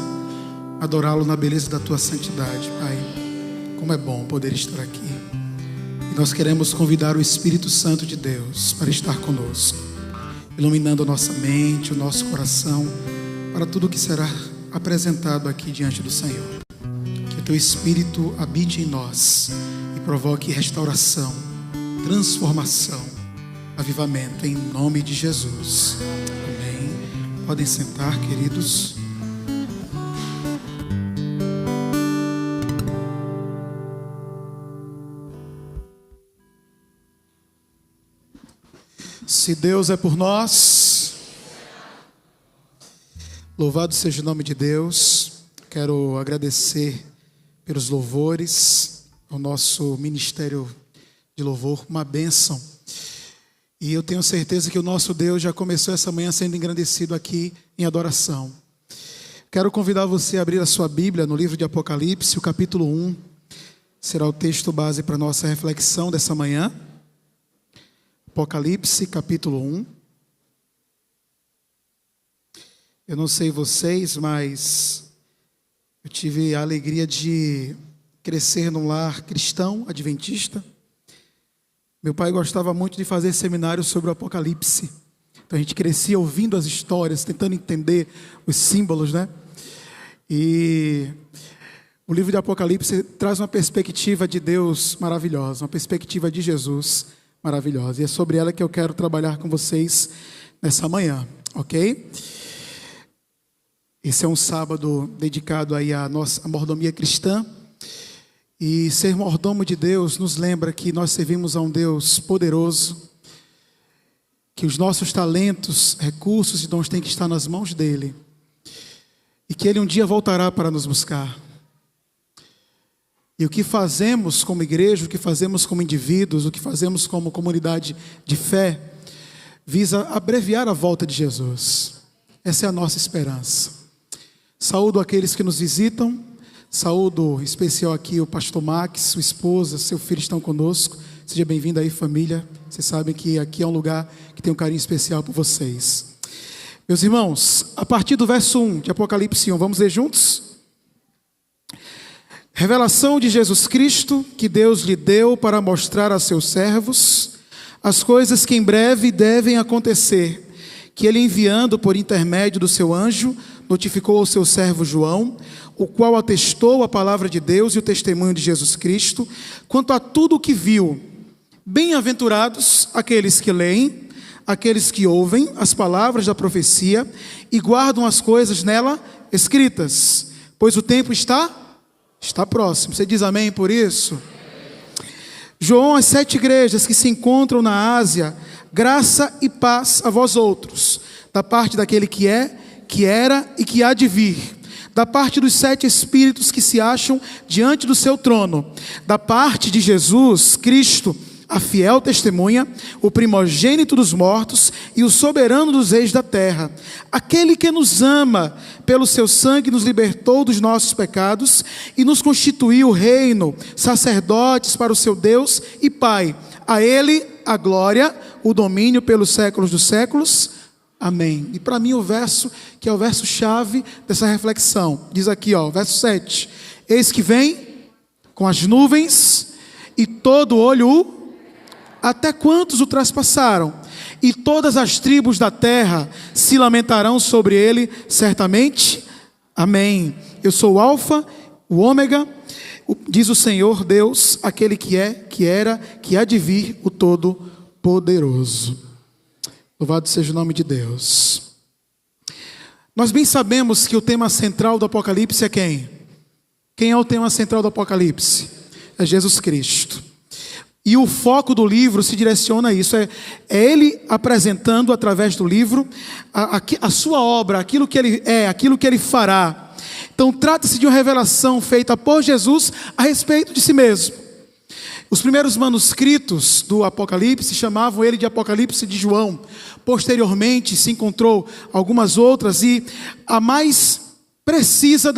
adorá-lo na beleza da Tua santidade. Pai, como é bom poder estar aqui. E nós queremos convidar o Espírito Santo de Deus para estar conosco, iluminando a nossa mente, o nosso coração, para tudo que será apresentado aqui diante do Senhor. Que o Teu Espírito habite em nós e provoque restauração, transformação, avivamento, em nome de Jesus. Amém. Podem sentar, queridos. Se Deus é por nós, louvado seja o nome de Deus. Quero agradecer pelos louvores, ao nosso ministério de louvor, uma bênção. E eu tenho certeza que o nosso Deus já começou essa manhã sendo engrandecido aqui em adoração. Quero convidar você a abrir a sua Bíblia no livro de Apocalipse, o capítulo 1. Será o texto base para a nossa reflexão dessa manhã. Apocalipse, capítulo 1. Eu não sei vocês, mas eu tive a alegria de crescer num lar cristão, adventista. Meu pai gostava muito de fazer seminários sobre o Apocalipse. Então a gente crescia ouvindo as histórias, tentando entender os símbolos, né? E o livro de Apocalipse traz uma perspectiva de Deus maravilhosa, uma perspectiva de Jesus maravilhosa. E é sobre ela que eu quero trabalhar com vocês nessa manhã, ok? Esse é um sábado dedicado aí à nossa mordomia cristã. E ser mordomo de Deus nos lembra que nós servimos a um Deus poderoso, que os nossos talentos, recursos e dons têm que estar nas mãos dEle, e que Ele um dia voltará para nos buscar. E o que fazemos como igreja, o que fazemos como indivíduos, o que fazemos como comunidade de fé, visa abreviar a volta de Jesus. Essa é a nossa esperança. Saúdo aqueles que nos visitam. Saúdo especial aqui o pastor Max, sua esposa, seu filho estão conosco. Seja bem-vindo aí, família. Vocês sabem que aqui é um lugar que tem um carinho especial por vocês. Meus irmãos, a partir do verso 1 de Apocalipse 1, vamos ler juntos? Revelação de Jesus Cristo, que Deus lhe deu para mostrar a seus servos as coisas que em breve devem acontecer, que ele, enviando por intermédio do seu anjo, notificou ao seu servo João, o qual atestou a palavra de Deus e o testemunho de Jesus Cristo, quanto a tudo o que viu. Bem-aventurados aqueles que leem, aqueles que ouvem as palavras da profecia e guardam as coisas nela escritas, pois o tempo está próximo. Você diz amém por isso? João, às 7 igrejas que se encontram na Ásia, graça e paz a vós outros, da parte daquele que é, que era e que há de vir, da parte dos 7 Espíritos que se acham diante do seu trono, da parte de Jesus Cristo, a fiel testemunha, o primogênito dos mortos e o soberano dos reis da terra, aquele que nos ama, pelo seu sangue nos libertou dos nossos pecados e nos constituiu reino, sacerdotes para o seu Deus e Pai. A Ele a glória, o domínio pelos séculos dos séculos. Amém. E para mim o verso, que é o verso-chave dessa reflexão, diz aqui, verso 7. Eis que vem com as nuvens e todo olho até quantos o traspassaram, e todas as tribos da terra se lamentarão sobre ele, certamente. Amém. Eu sou o Alfa, o Ômega, diz o Senhor Deus, aquele que é, que era, que há de vir, o Todo-Poderoso. Louvado seja o nome de Deus. Nós bem sabemos que o tema central do Apocalipse é quem? Quem é o tema central do Apocalipse? É Jesus Cristo. E o foco do livro se direciona a isso. É ele apresentando através do livro a sua obra, aquilo que ele é, aquilo que ele fará. Então trata-se de uma revelação feita por Jesus a respeito de si mesmo. Os primeiros manuscritos do Apocalipse chamavam ele de Apocalipse de João. Posteriormente se encontrou algumas outras, e a mais precisa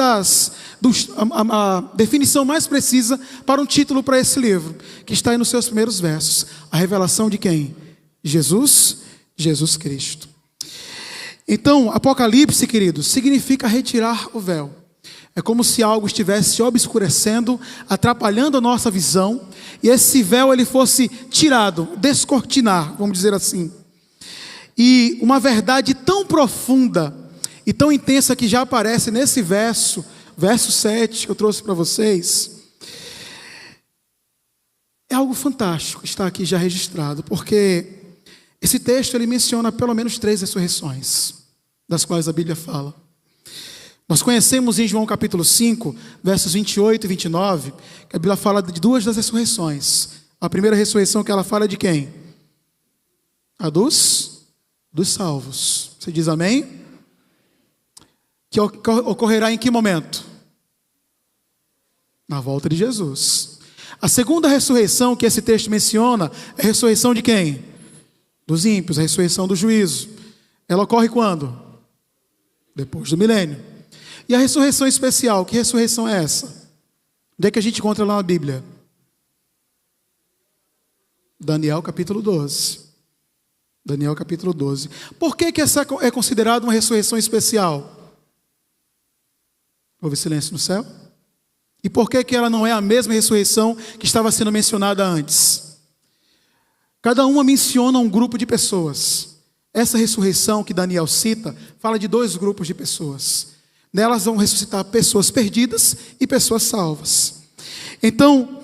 a definição mais precisa para um título para esse livro, que está aí nos seus primeiros versos. A revelação de quem? Jesus Cristo. Então, Apocalipse, queridos, significa retirar o véu. É como se algo estivesse obscurecendo, atrapalhando a nossa visão, e esse véu ele fosse tirado, descortinar, vamos dizer assim. E uma verdade tão profunda e tão intensa que já aparece nesse verso 7 que eu trouxe para vocês, é algo fantástico, está aqui já registrado, porque esse texto ele menciona pelo menos 3 ressurreições, das quais a Bíblia fala. Nós conhecemos em João capítulo 5, versos 28 e 29, que a Bíblia fala de 2 das ressurreições. A primeira ressurreição que ela fala é de quem? A dos salvos. Você diz amém? Que ocorrerá em que momento? Na volta de Jesus. A segunda ressurreição que esse texto menciona é a ressurreição de quem? Dos ímpios, a ressurreição do juízo. Ela ocorre quando? Depois do milênio. E a ressurreição especial, que ressurreição é essa? Onde é que a gente encontra lá na Bíblia? Daniel capítulo 12. Daniel capítulo 12. Por que essa é considerada uma ressurreição especial? Houve silêncio no céu? E por que ela não é a mesma ressurreição que estava sendo mencionada antes? Cada uma menciona um grupo de pessoas. Essa ressurreição que Daniel cita fala de 2 grupos de pessoas. Nelas vão ressuscitar pessoas perdidas e pessoas salvas. Então,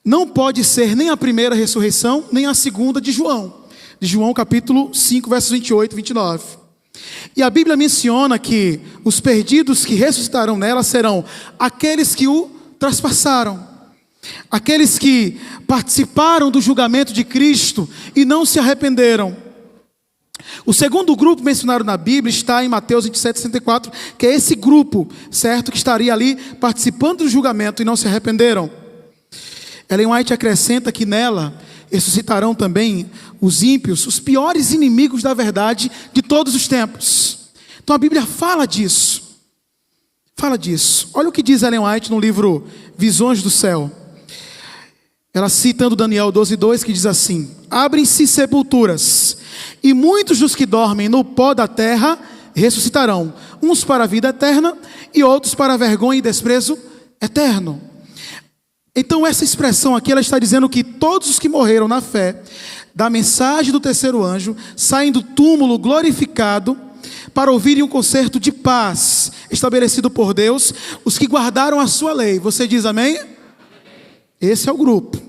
não pode ser nem a primeira ressurreição, nem a segunda de João. De João capítulo 5, versos 28 e 29. E a Bíblia menciona que os perdidos que ressuscitarão nela serão aqueles que o traspassaram. Aqueles que participaram do julgamento de Cristo e não se arrependeram. O segundo grupo mencionado na Bíblia está em Mateus 27, 64, que é esse grupo, certo? Que estaria ali participando do julgamento e não se arrependeram. Ellen White acrescenta que nela ressuscitarão também os ímpios, os piores inimigos da verdade de todos os tempos. Então a Bíblia fala disso. Fala disso. Olha o que diz Ellen White no livro Visões do Céu. Ela citando Daniel 12:2, que diz assim: abrem-se sepulturas, e muitos dos que dormem no pó da terra ressuscitarão, uns para a vida eterna e outros para a vergonha e desprezo eterno. Então essa expressão aqui, ela está dizendo que todos os que morreram na fé da mensagem do terceiro anjo saem do túmulo glorificado para ouvirem um concerto de paz estabelecido por Deus, os que guardaram a sua lei. Você diz amém? Esse é o grupo.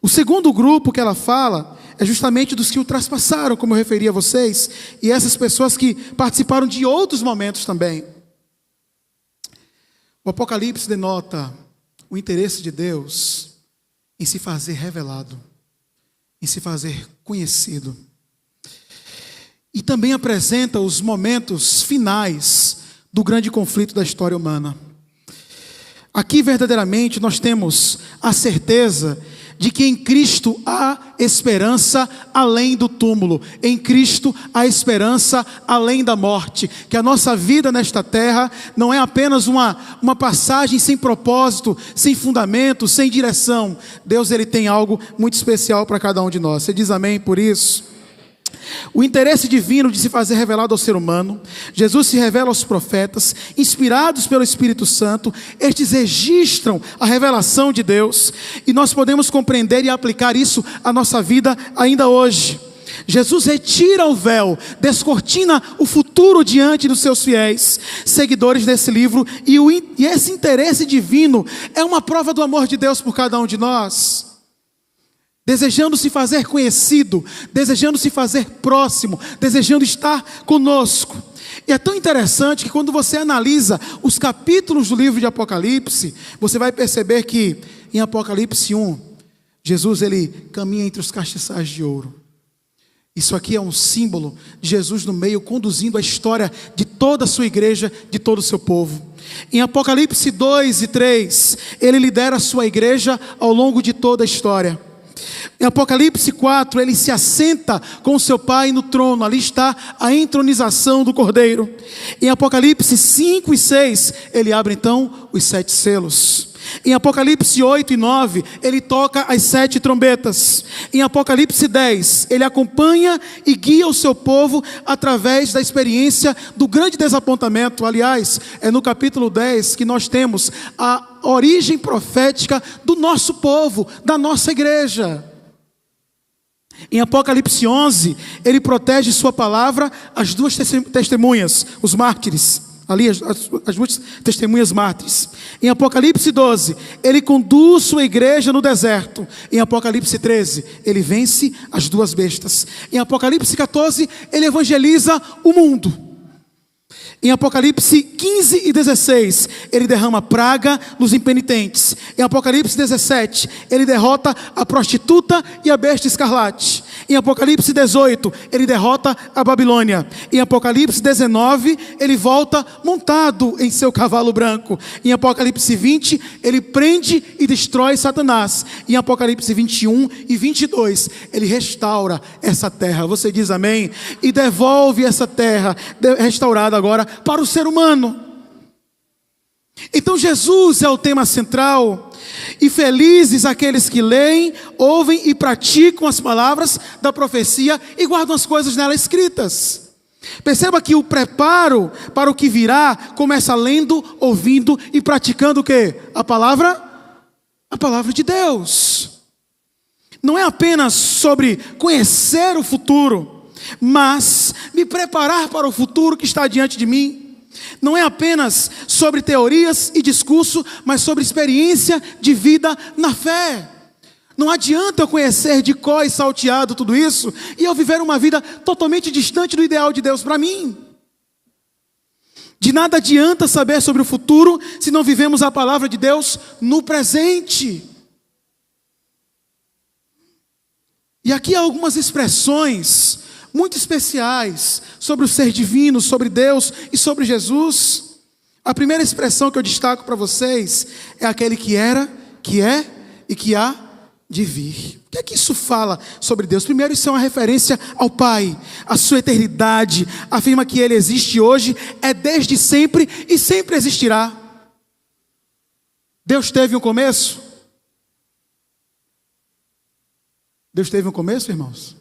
O segundo grupo que ela fala é justamente dos que o traspassaram, como eu referi a vocês, e essas pessoas que participaram de outros momentos também. O Apocalipse denota o interesse de Deus em se fazer revelado, em se fazer conhecido. E também apresenta os momentos finais do grande conflito da história humana. Aqui verdadeiramente nós temos a certeza de que em Cristo há esperança além do túmulo. Em Cristo há esperança além da morte. Que a nossa vida nesta terra não é apenas uma passagem sem propósito, sem fundamento, sem direção. Deus ele tem algo muito especial para cada um de nós. Você diz amém por isso? O interesse divino de se fazer revelado ao ser humano. Jesus se revela aos profetas, inspirados pelo Espírito Santo. Estes registram a revelação de Deus, e nós podemos compreender e aplicar isso à nossa vida ainda hoje. Jesus retira o véu, descortina o futuro diante dos seus fiéis, seguidores desse livro, e esse interesse divino é uma prova do amor de Deus por cada um de nós. Desejando se fazer conhecido, desejando se fazer próximo, desejando estar conosco. E é tão interessante que quando você analisa os capítulos do livro de Apocalipse, você vai perceber que em Apocalipse 1, Jesus ele caminha entre os castiçais de ouro. Isso aqui é um símbolo de Jesus no meio, conduzindo a história de toda a sua igreja, de todo o seu povo. Em Apocalipse 2 e 3, ele lidera a sua igreja ao longo de toda a história. Em Apocalipse 4, ele se assenta com seu Pai no trono. Ali está a entronização do Cordeiro. Em Apocalipse 5 e 6, ele abre então os 7 selos. Em Apocalipse 8 e 9, ele toca as 7 trombetas. Em Apocalipse 10, ele acompanha e guia o seu povo através da experiência do grande desapontamento. Aliás, é no capítulo 10 que nós temos a origem profética do nosso povo, da nossa igreja. Em Apocalipse 11, ele protege sua palavra, as 2 testemunhas, os mártires. Ali as 2 testemunhas mártires. Em Apocalipse 12, ele conduz sua igreja no deserto. Em Apocalipse 13, ele vence as 2 bestas. Em Apocalipse 14, ele evangeliza o mundo. Em Apocalipse 15 e 16, ele derrama praga nos impenitentes. Em Apocalipse 17, ele derrota a prostituta e a besta escarlate. Em Apocalipse 18, ele derrota a Babilônia. Em Apocalipse 19, ele volta montado em seu cavalo branco. Em Apocalipse 20, ele prende e destrói Satanás. Em Apocalipse 21 e 22, ele restaura essa terra. Você diz amém? E devolve essa terra restaurada agora para o ser humano. Então Jesus é o tema central. E felizes aqueles que leem, ouvem e praticam as palavras da profecia e guardam as coisas nela escritas. Perceba que o preparo para o que virá começa lendo, ouvindo e praticando o quê? A palavra de Deus. Não é apenas sobre conhecer o futuro, mas me preparar para o futuro que está diante de mim. Não é apenas sobre teorias e discurso, mas sobre experiência de vida na fé. Não adianta eu conhecer de cor e salteado tudo isso e eu viver uma vida totalmente distante do ideal de Deus para mim. De nada adianta saber sobre o futuro se não vivemos a palavra de Deus no presente. E aqui há algumas expressões muito especiais sobre o ser divino, sobre Deus e sobre Jesus. A primeira expressão que eu destaco para vocês é aquele que era, que é e que há de vir. O que é que isso fala sobre Deus? Primeiro, isso é uma referência ao Pai, a sua eternidade. Afirma que Ele existe hoje, é desde sempre e sempre existirá. Deus teve um começo? Deus teve um começo, irmãos?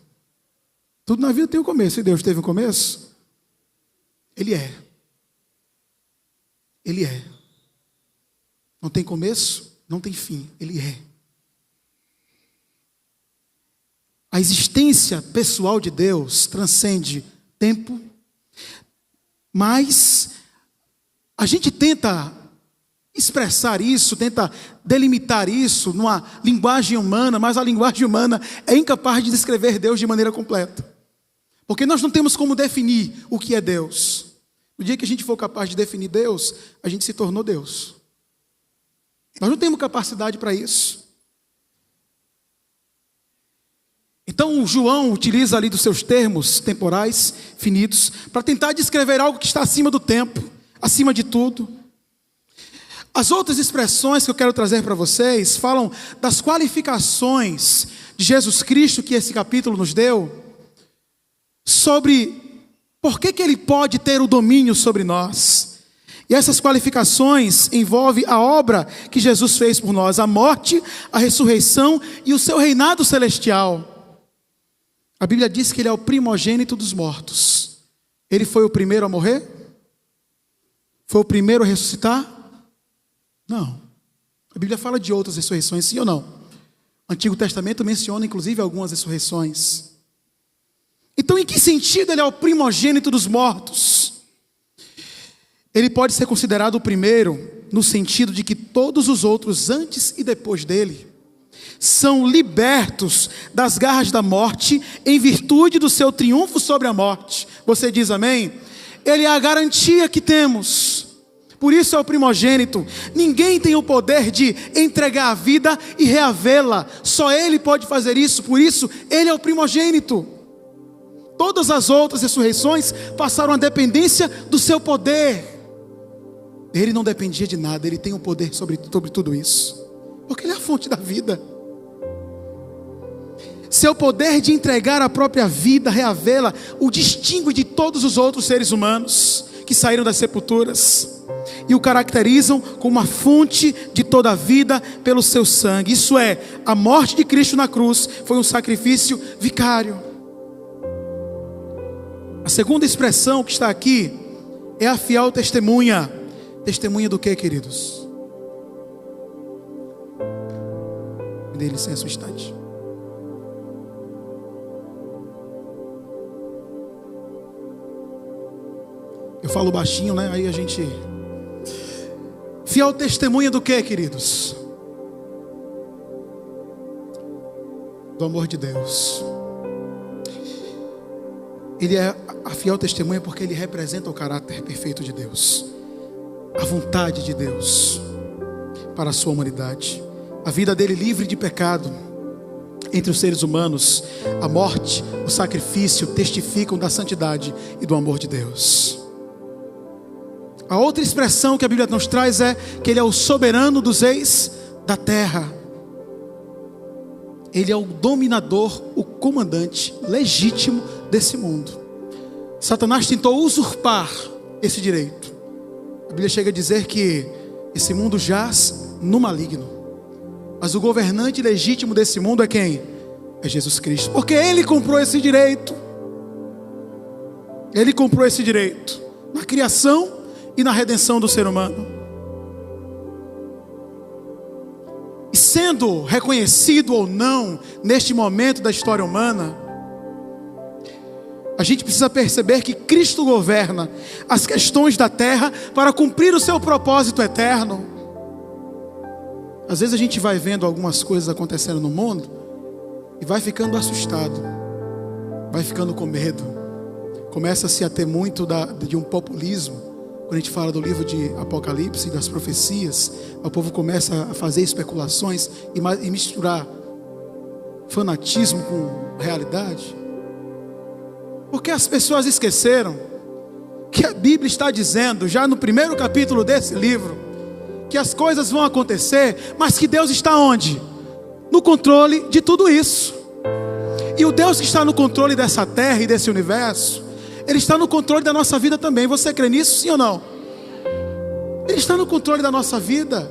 Tudo na vida tem um começo. E Deus teve um começo? Ele é. Ele é. Não tem começo, não tem fim. Ele é. A existência pessoal de Deus transcende tempo, mas a gente tenta expressar isso, tenta delimitar isso numa linguagem humana, mas a linguagem humana é incapaz de descrever Deus de maneira completa. Porque nós não temos como definir o que é Deus. No dia que a gente for capaz de definir Deus, a gente se tornou Deus. Nós não temos capacidade para isso. Então João utiliza ali dos seus termos temporais, finitos, para tentar descrever algo que está acima do tempo, acima de tudo. As outras expressões que eu quero trazer para vocês falam das qualificações de Jesus Cristo que esse capítulo nos deu, sobre por que Ele pode ter o domínio sobre nós. E essas qualificações envolvem a obra que Jesus fez por nós, a morte, a ressurreição e o seu reinado celestial. A Bíblia diz que Ele é o primogênito dos mortos. Ele foi o primeiro a morrer? Foi o primeiro a ressuscitar? Não. A Bíblia fala de outras ressurreições, sim ou não? O Antigo Testamento menciona inclusive algumas ressurreições. Então, em que sentido Ele é o primogênito dos mortos? Ele pode ser considerado o primeiro no sentido de que todos os outros antes e depois dele são libertos das garras da morte em virtude do seu triunfo sobre a morte. Você diz amém? Ele é a garantia que temos. Por isso é o primogênito. Ninguém tem o poder de entregar a vida e reavê-la. Só Ele pode fazer isso. Por isso, Ele é o primogênito. Todas as outras ressurreições passaram a dependência do seu poder. Ele não dependia de nada. Ele tem o poder sobre tudo isso. Porque Ele é a fonte da vida. Seu poder de entregar a própria vida reavela, o distingue de todos os outros seres humanos que saíram das sepulturas e o caracterizam como a fonte de toda a vida pelo seu sangue. Isso é, a morte de Cristo na cruz foi um sacrifício vicário. A segunda expressão que está aqui é a fiel testemunha. Testemunha do que, queridos? Me dê licença um instante. Eu falo baixinho, né? Aí a gente... Fiel testemunha do que, queridos? Do amor de Deus. Ele é a fiel testemunha porque ele representa o caráter perfeito de Deus, a vontade de Deus para a sua humanidade. A vida dele livre de pecado entre os seres humanos, a morte, o sacrifício testificam da santidade e do amor de Deus. A outra expressão que a Bíblia nos traz é que ele é o soberano dos reis da terra. Ele é o dominador, o comandante legítimo desse mundo. Satanás tentou usurpar esse direito. A Bíblia chega a dizer que esse mundo jaz no maligno, mas o governante legítimo desse mundo é quem? É Jesus Cristo, porque Ele comprou esse direito. Ele comprou esse direito na criação e na redenção do ser humano. E sendo reconhecido ou não neste momento da história humana, a gente precisa perceber que Cristo governa as questões da terra para cumprir o seu propósito eterno. Às vezes a gente vai vendo algumas coisas acontecendo no mundo e vai ficando assustado, vai ficando com medo. Começa-se a ter muito de um populismo. Quando a gente fala do livro de Apocalipse, das profecias, o povo começa a fazer especulações e misturar fanatismo com realidade. Porque as pessoas esqueceram que a Bíblia está dizendo, já no primeiro capítulo desse livro, que as coisas vão acontecer, mas que Deus está onde? No controle de tudo isso. E o Deus que está no controle dessa terra e desse universo, Ele está no controle da nossa vida também. Você crê nisso, sim ou não? Ele está no controle da nossa vida.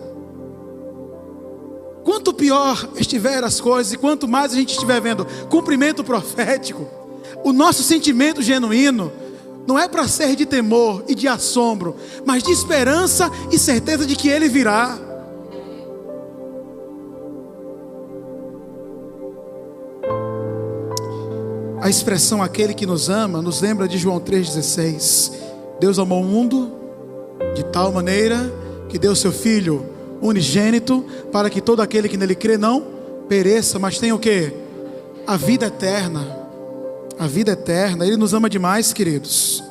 Quanto pior estiver as coisas, e quanto mais a gente estiver vendo cumprimento profético, o nosso sentimento genuíno não é para ser de temor e de assombro, mas de esperança e certeza de que Ele virá. A expressão aquele que nos ama nos lembra de João 3,16. Deus amou o mundo de tal maneira que deu seu Filho unigênito para que todo aquele que nele crê não pereça, mas tenha o quê? A vida eterna. A vida eterna. Ele nos ama demais, queridos.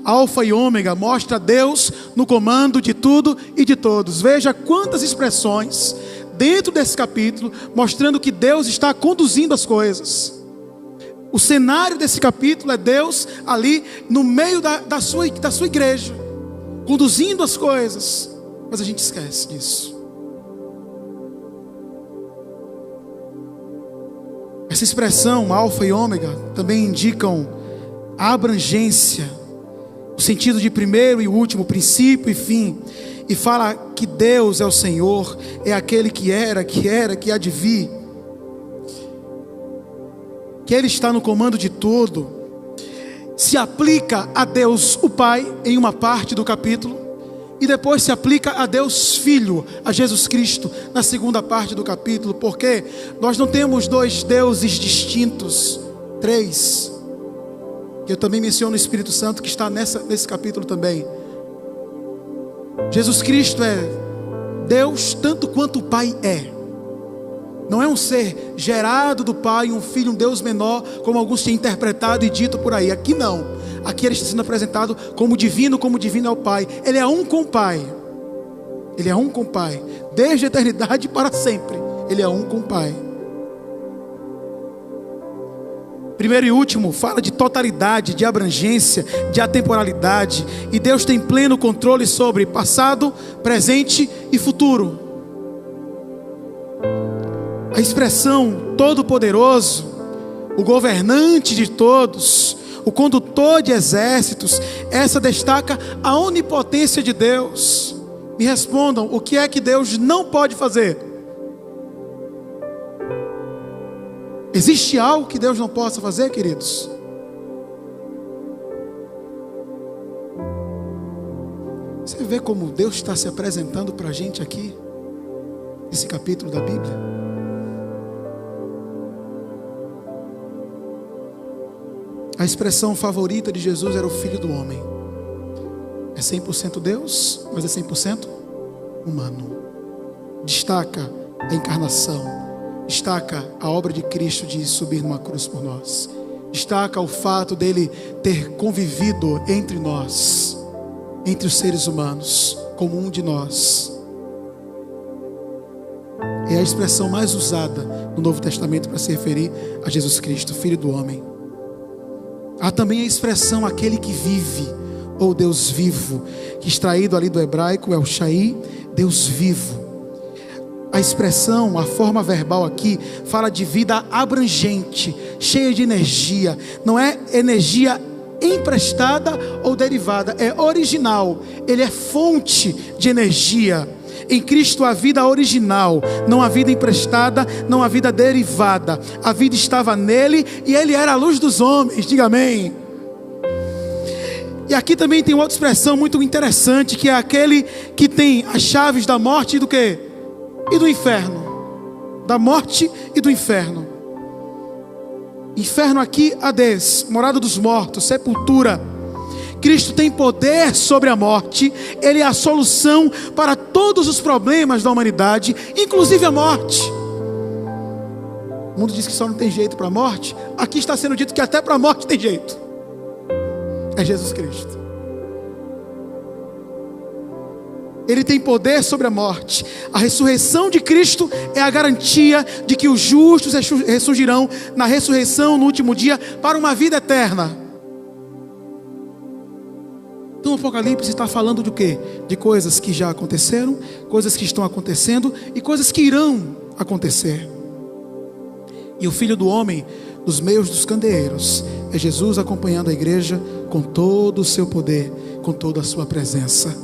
Alfa e ômega mostra Deus no comando de tudo e de todos. Veja quantas expressões dentro desse capítulo mostrando que Deus está conduzindo as coisas. O cenário desse capítulo é Deus ali no meio da sua igreja, conduzindo as coisas. Mas a gente esquece disso. Essa expressão alfa e ômega também indicam a abrangência, o sentido de primeiro e último, princípio e fim. E fala que Deus é o Senhor, é aquele que era, que há de vir. Que Ele está no comando de tudo. Se aplica a Deus o Pai em uma parte do capítulo, e depois se aplica a Deus Filho, a Jesus Cristo, na segunda parte do capítulo. Porque nós não temos dois deuses distintos, três. Eu também menciono o Espírito Santo que está nesse capítulo também. Jesus Cristo é Deus tanto quanto o Pai é. Não é um ser gerado do Pai, um filho, um Deus menor, como alguns têm interpretado e dito por aí. Aqui não. Aqui Ele está sendo apresentado como divino é o Pai. Ele é um com o Pai. Ele é um com o Pai. Desde a eternidade para sempre. Ele é um com o Pai. Primeiro e último, fala de totalidade, de abrangência, de atemporalidade. E Deus tem pleno controle sobre passado, presente e futuro. A expressão todo-poderoso o governante de todos, o condutor de exércitos. Essa destaca a onipotência de Deus. Me respondam, o que é que Deus não pode fazer? Existe algo que Deus não possa fazer, queridos? Você vê como Deus está se apresentando para a gente aqui, nesse capítulo da Bíblia? A expressão favorita de Jesus era o Filho do Homem. É 100% Deus, mas é 100% humano. Destaca a encarnação, destaca a obra de Cristo de subir numa cruz por nós, destaca o fato dele ter convivido entre nós, entre os seres humanos, como um de nós. É a expressão mais usada no Novo Testamento para se referir a Jesus Cristo, Filho do Homem. Há também a expressão aquele que vive, ou Deus vivo, que extraído ali do hebraico é o Shai, Deus vivo. A expressão, a forma verbal aqui, fala de vida abrangente, cheia de energia. Não é energia emprestada ou derivada, é original. Ele é fonte de energia. Em Cristo a vida original, não a vida emprestada, não a vida derivada. A vida estava nele e ele era a luz dos homens. Diga amém. E aqui também tem outra expressão muito interessante, que é aquele que tem as chaves da morte e do quê? E do inferno. Da morte e do inferno. Inferno aqui, Hades, morada dos mortos, sepultura. Cristo tem poder sobre a morte. Ele é a solução para todos os problemas da humanidade, inclusive a morte. O mundo diz que só não tem jeito para a morte. Aqui está sendo dito que até para a morte tem jeito. É Jesus Cristo. Ele tem poder sobre a morte. A ressurreição de Cristo é a garantia de que os justos ressurgirão na ressurreição no último dia para uma vida eterna. Então o Apocalipse está falando de quê? De coisas que já aconteceram, coisas que estão acontecendo e coisas que irão acontecer. E o Filho do Homem, nos meios dos candeeiros, é Jesus acompanhando a igreja com todo o seu poder, com toda a sua presença.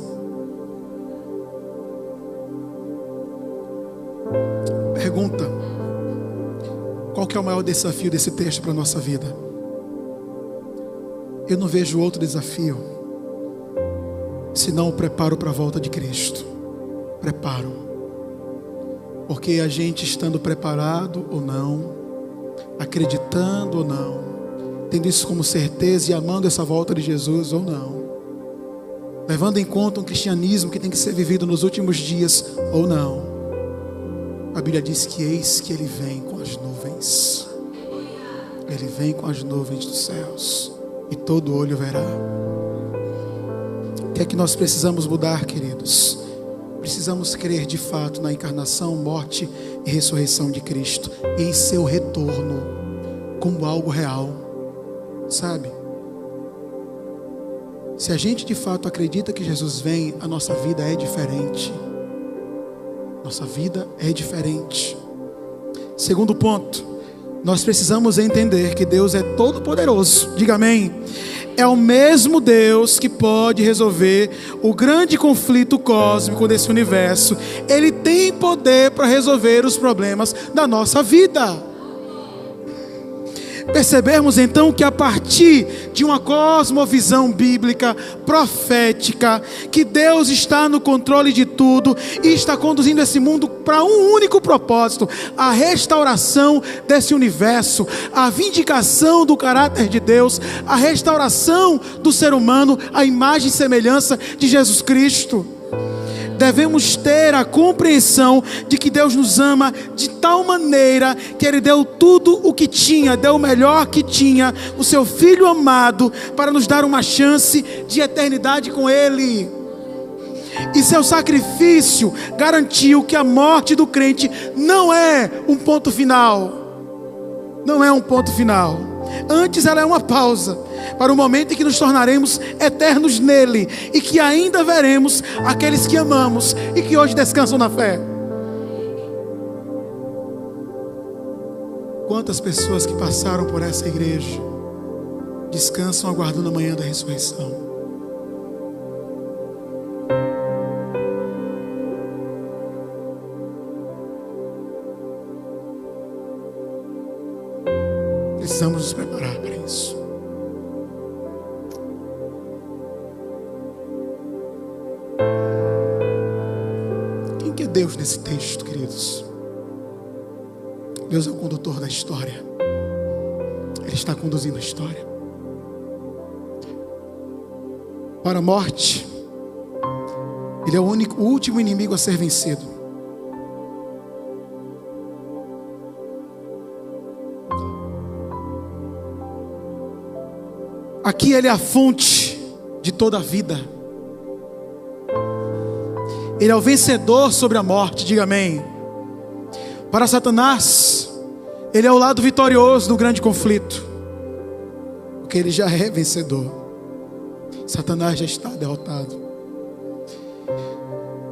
Pergunta: qual que é o maior desafio desse texto para a nossa vida? Eu não vejo outro desafio senão o preparo para a volta de Cristo. Preparo. Porque a gente estando preparado ou não, acreditando ou não, tendo isso como certeza e amando essa volta de Jesus ou não, levando em conta um cristianismo que tem que ser vivido nos últimos dias ou não, a Bíblia diz que eis que Ele vem com as nuvens. Ele vem com as nuvens dos céus e todo olho verá. O que é que nós precisamos mudar, queridos? Precisamos crer de fato na encarnação, morte e ressurreição de Cristo e em seu retorno como algo real, sabe? Se a gente de fato acredita que Jesus vem, a nossa vida é diferente. Nossa vida é diferente. Segundo ponto, nós precisamos entender que Deus é todo poderoso. Diga amém. É o mesmo Deus que pode resolver o grande conflito cósmico desse universo. Ele tem poder para resolver os problemas da nossa vida. Percebermos então que a partir de uma cosmovisão bíblica, profética, que Deus está no controle de tudo e está conduzindo esse mundo para um único propósito: a restauração desse universo, a vindicação do caráter de Deus, a restauração do ser humano à imagem e semelhança de Jesus Cristo. Devemos ter a compreensão de que Deus nos ama de tal maneira que Ele deu tudo o que tinha, deu o melhor que tinha, o seu Filho amado, para nos dar uma chance de eternidade com Ele. E seu sacrifício garantiu que a morte do crente não é um ponto final. Não é um ponto final. Antes ela é uma pausa para o momento em que nos tornaremos eternos nele e que ainda veremos aqueles que amamos e que hoje descansam na fé. Quantas pessoas que passaram por essa igreja descansam aguardando a manhã da ressurreição. Precisamos nos preparar para isso. Quem que é Deus nesse texto, queridos? Deus é o condutor da história. Ele está conduzindo a história. Para a morte, ele é o último inimigo a ser vencido. Aqui ele é a fonte de toda a vida. Ele é o vencedor sobre a morte, diga amém. Para Satanás, ele é o lado vitorioso do grande conflito, porque ele já é vencedor. Satanás já está derrotado.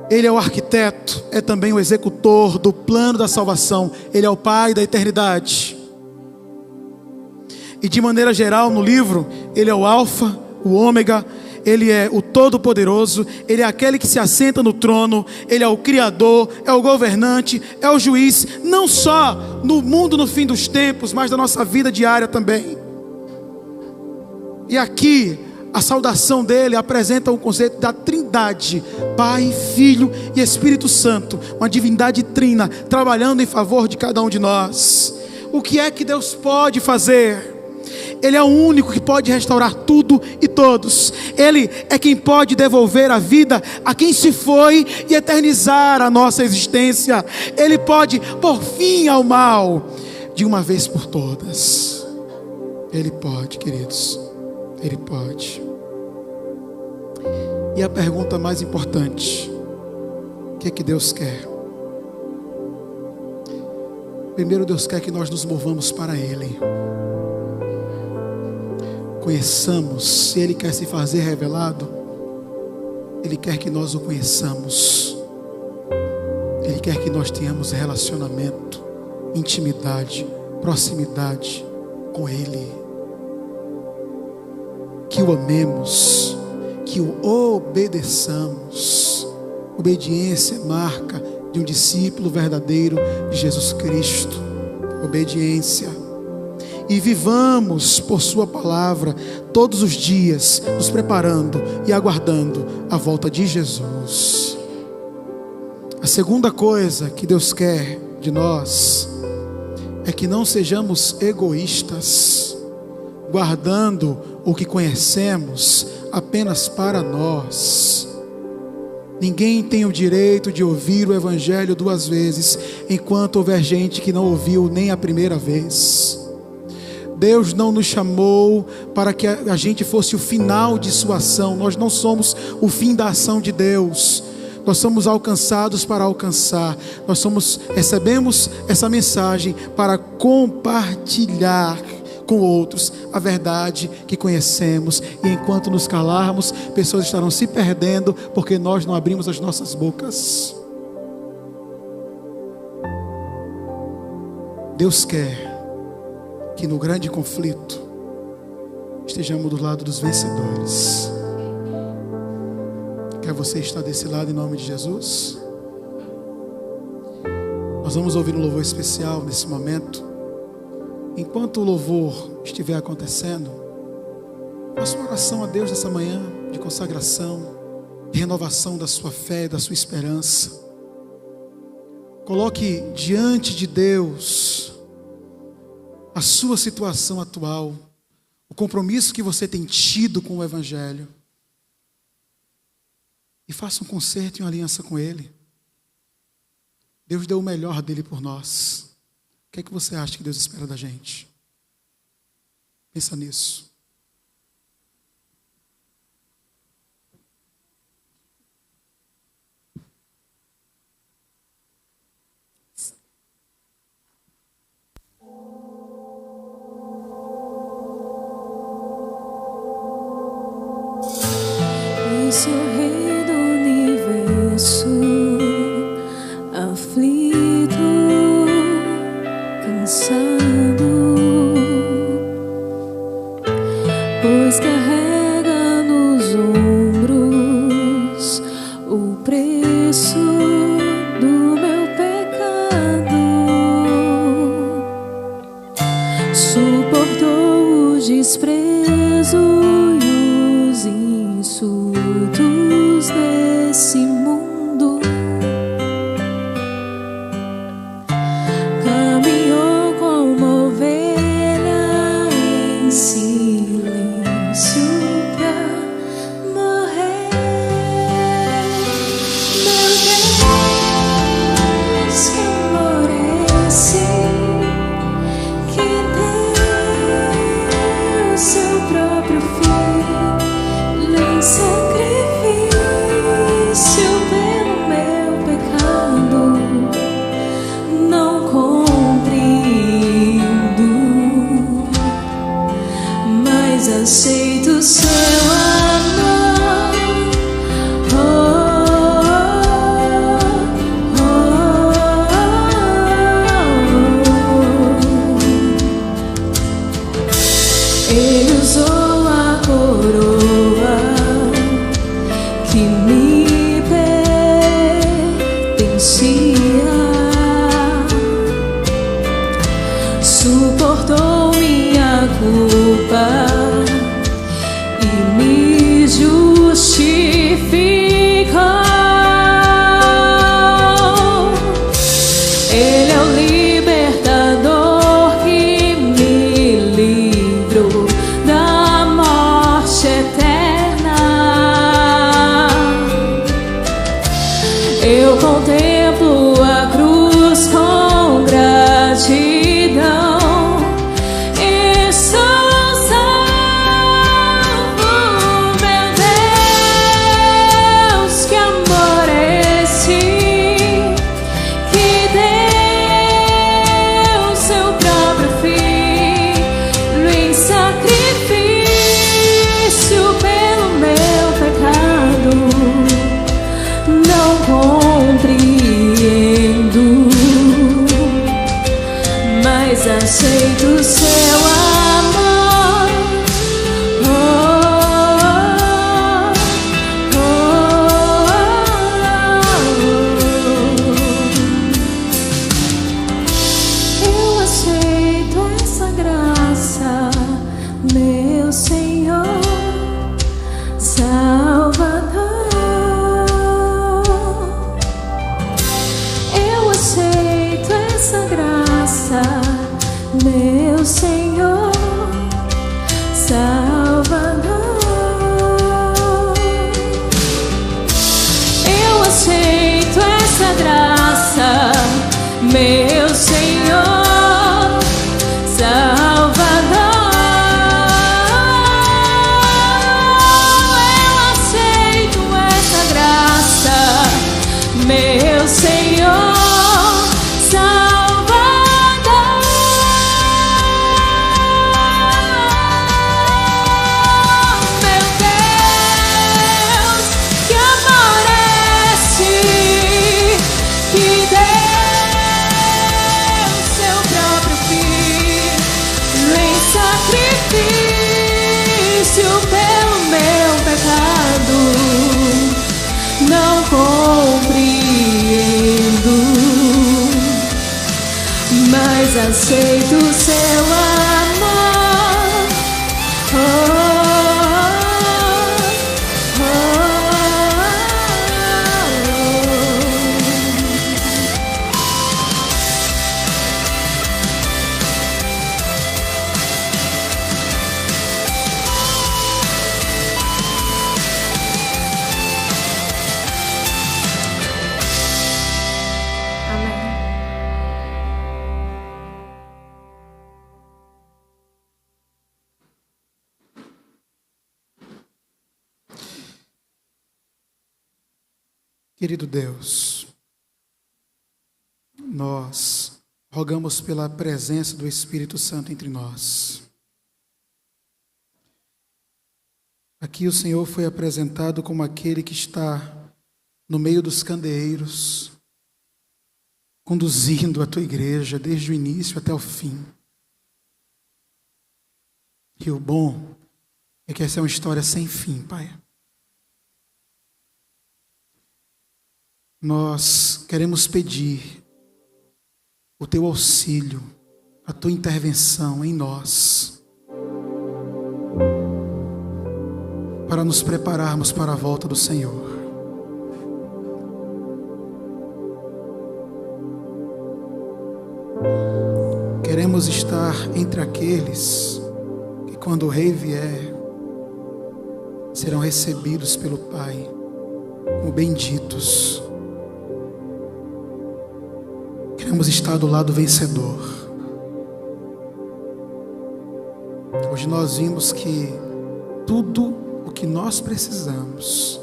Ele é o arquiteto, é também o executor do plano da salvação. Ele é o Pai da eternidade. E de maneira geral no livro, ele é o Alfa, o Ômega. Ele é o Todo-Poderoso. Ele é aquele que se assenta no trono. Ele é o Criador, é o governante, é o juiz. Não só no mundo no fim dos tempos, mas da nossa vida diária também. E aqui a saudação dele apresenta o conceito da Trindade, Pai, Filho e Espírito Santo, uma divindade trina, trabalhando em favor de cada um de nós. O que é que Deus pode fazer? Ele é o único que pode restaurar tudo e todos. Ele é quem pode devolver a vida a quem se foi e eternizar a nossa existência. Ele pode pôr fim ao mal de uma vez por todas. Ele pode, queridos. Ele pode. E a pergunta mais importante: o que é que Deus quer? Primeiro, Deus quer que nós nos movamos para Ele. Conheçamos. Se Ele quer se fazer revelado, Ele quer que nós o conheçamos. Ele quer que nós tenhamos relacionamento, intimidade, proximidade com Ele. Que o amemos, que o obedeçamos. Obediência é marca de um discípulo verdadeiro de Jesus Cristo. Obediência. E vivamos por sua palavra todos os dias, nos preparando e aguardando a volta de Jesus. A segunda coisa que Deus quer de nós é que não sejamos egoístas, guardando o que conhecemos apenas para nós. Ninguém tem o direito de ouvir o Evangelho 2 vezes, enquanto houver gente que não ouviu nem a primeira vez. Deus não nos chamou para que a gente fosse o final de sua ação. Nós não somos o fim da ação de Deus. Nós somos alcançados para alcançar. Recebemos essa mensagem para compartilhar com outros a verdade que conhecemos. E enquanto nos calarmos, pessoas estarão se perdendo porque nós não abrimos as nossas bocas. Deus quer que no grande conflito estejamos do lado dos vencedores. Quer você estar desse lado em nome de Jesus? Nós vamos ouvir um louvor especial nesse momento. Enquanto o louvor estiver acontecendo, faça uma oração a Deus nessa manhã de consagração, de renovação da sua fé, da sua esperança. Coloque diante de Deus a sua situação atual, o compromisso que você tem tido com o Evangelho, e faça um concerto e uma aliança com Ele. Deus deu o melhor dele por nós. O que é que você acha que Deus espera da gente? Pensa nisso. Esse é o Rei do universo, aflito, cansado. Eu contemplo a cruz com gratidão. E sou salvo, meu Deus, que amor é esse que deu seu próprio filho em sacrifício pelo meu pecado. Não compreendo, mas aceito o seu amor. Oh, oh, oh, oh. Eu aceito essa graça, meu Senhor, Salvador. Eu aceito essa graça, meu Senhor, Salvador. Eu aceito essa graça, meu Senhor, Salvador. Eu aceito essa graça, meu Senhor, Salvador. Meu Deus, que amor é esse que deu seu próprio filho em sacrifício pelo meu pecado. Não compreendo, mas aceito o seu amor. Oh, oh, Amém. Querido Deus, nós rogamos pela presença do Espírito Santo entre nós. Aqui o Senhor foi apresentado como aquele que está no meio dos candeeiros, conduzindo a tua igreja desde o início até o fim. E o bom é que essa é uma história sem fim, Pai. Nós queremos pedir o teu auxílio, a tua intervenção em nós, para nos prepararmos para a volta do Senhor. Queremos estar entre aqueles que, quando o Rei vier, serão recebidos pelo Pai como benditos. Queremos estar do lado vencedor. Hoje nós vimos que tudo o que nós precisamos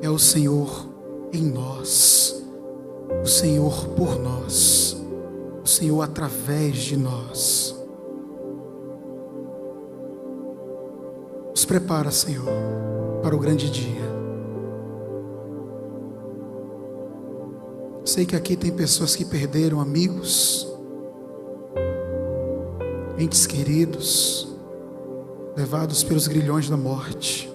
é o Senhor em nós, o Senhor por nós, o Senhor através de nós. Nos prepara, Senhor, para o grande dia. Sei que aqui tem pessoas que perderam amigos, entes queridos, levados pelos grilhões da morte.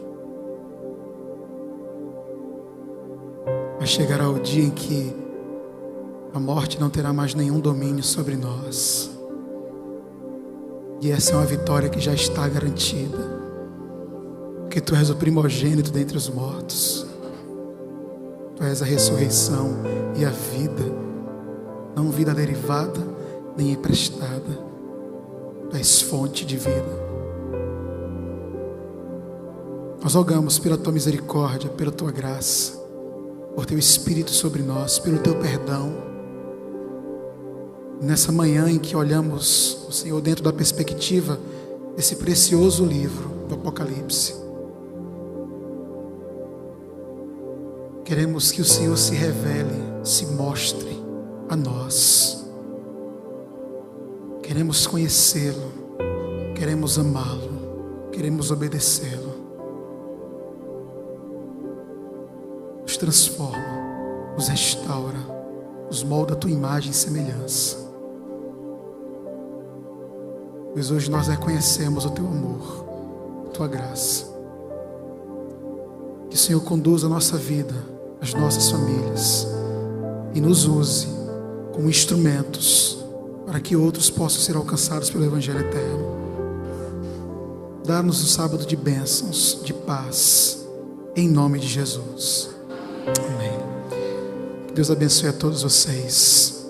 Mas chegará o dia em que a morte não terá mais nenhum domínio sobre nós. E essa é uma vitória que já está garantida, porque Tu és o primogênito dentre os mortos. Tu és a ressurreição e a vida, não vida derivada nem emprestada. Tu és fonte de vida. Nós rogamos pela Tua misericórdia, pela Tua graça, por Teu Espírito sobre nós, pelo Teu perdão. Nessa manhã em que olhamos o Senhor dentro da perspectiva desse precioso livro do Apocalipse, queremos que o Senhor se revele, se mostre a nós. Queremos conhecê-lo, queremos amá-lo, queremos obedecê-lo. Nos transforma, nos restaura, nos molda a Tua imagem e semelhança. Pois hoje nós reconhecemos o Teu amor, a Tua graça. Que o Senhor conduza a nossa vida, as nossas famílias, e nos use como instrumentos para que outros possam ser alcançados pelo Evangelho eterno. Dá-nos um sábado de bênçãos, de paz, em nome de Jesus. Amém. Que Deus abençoe a todos vocês.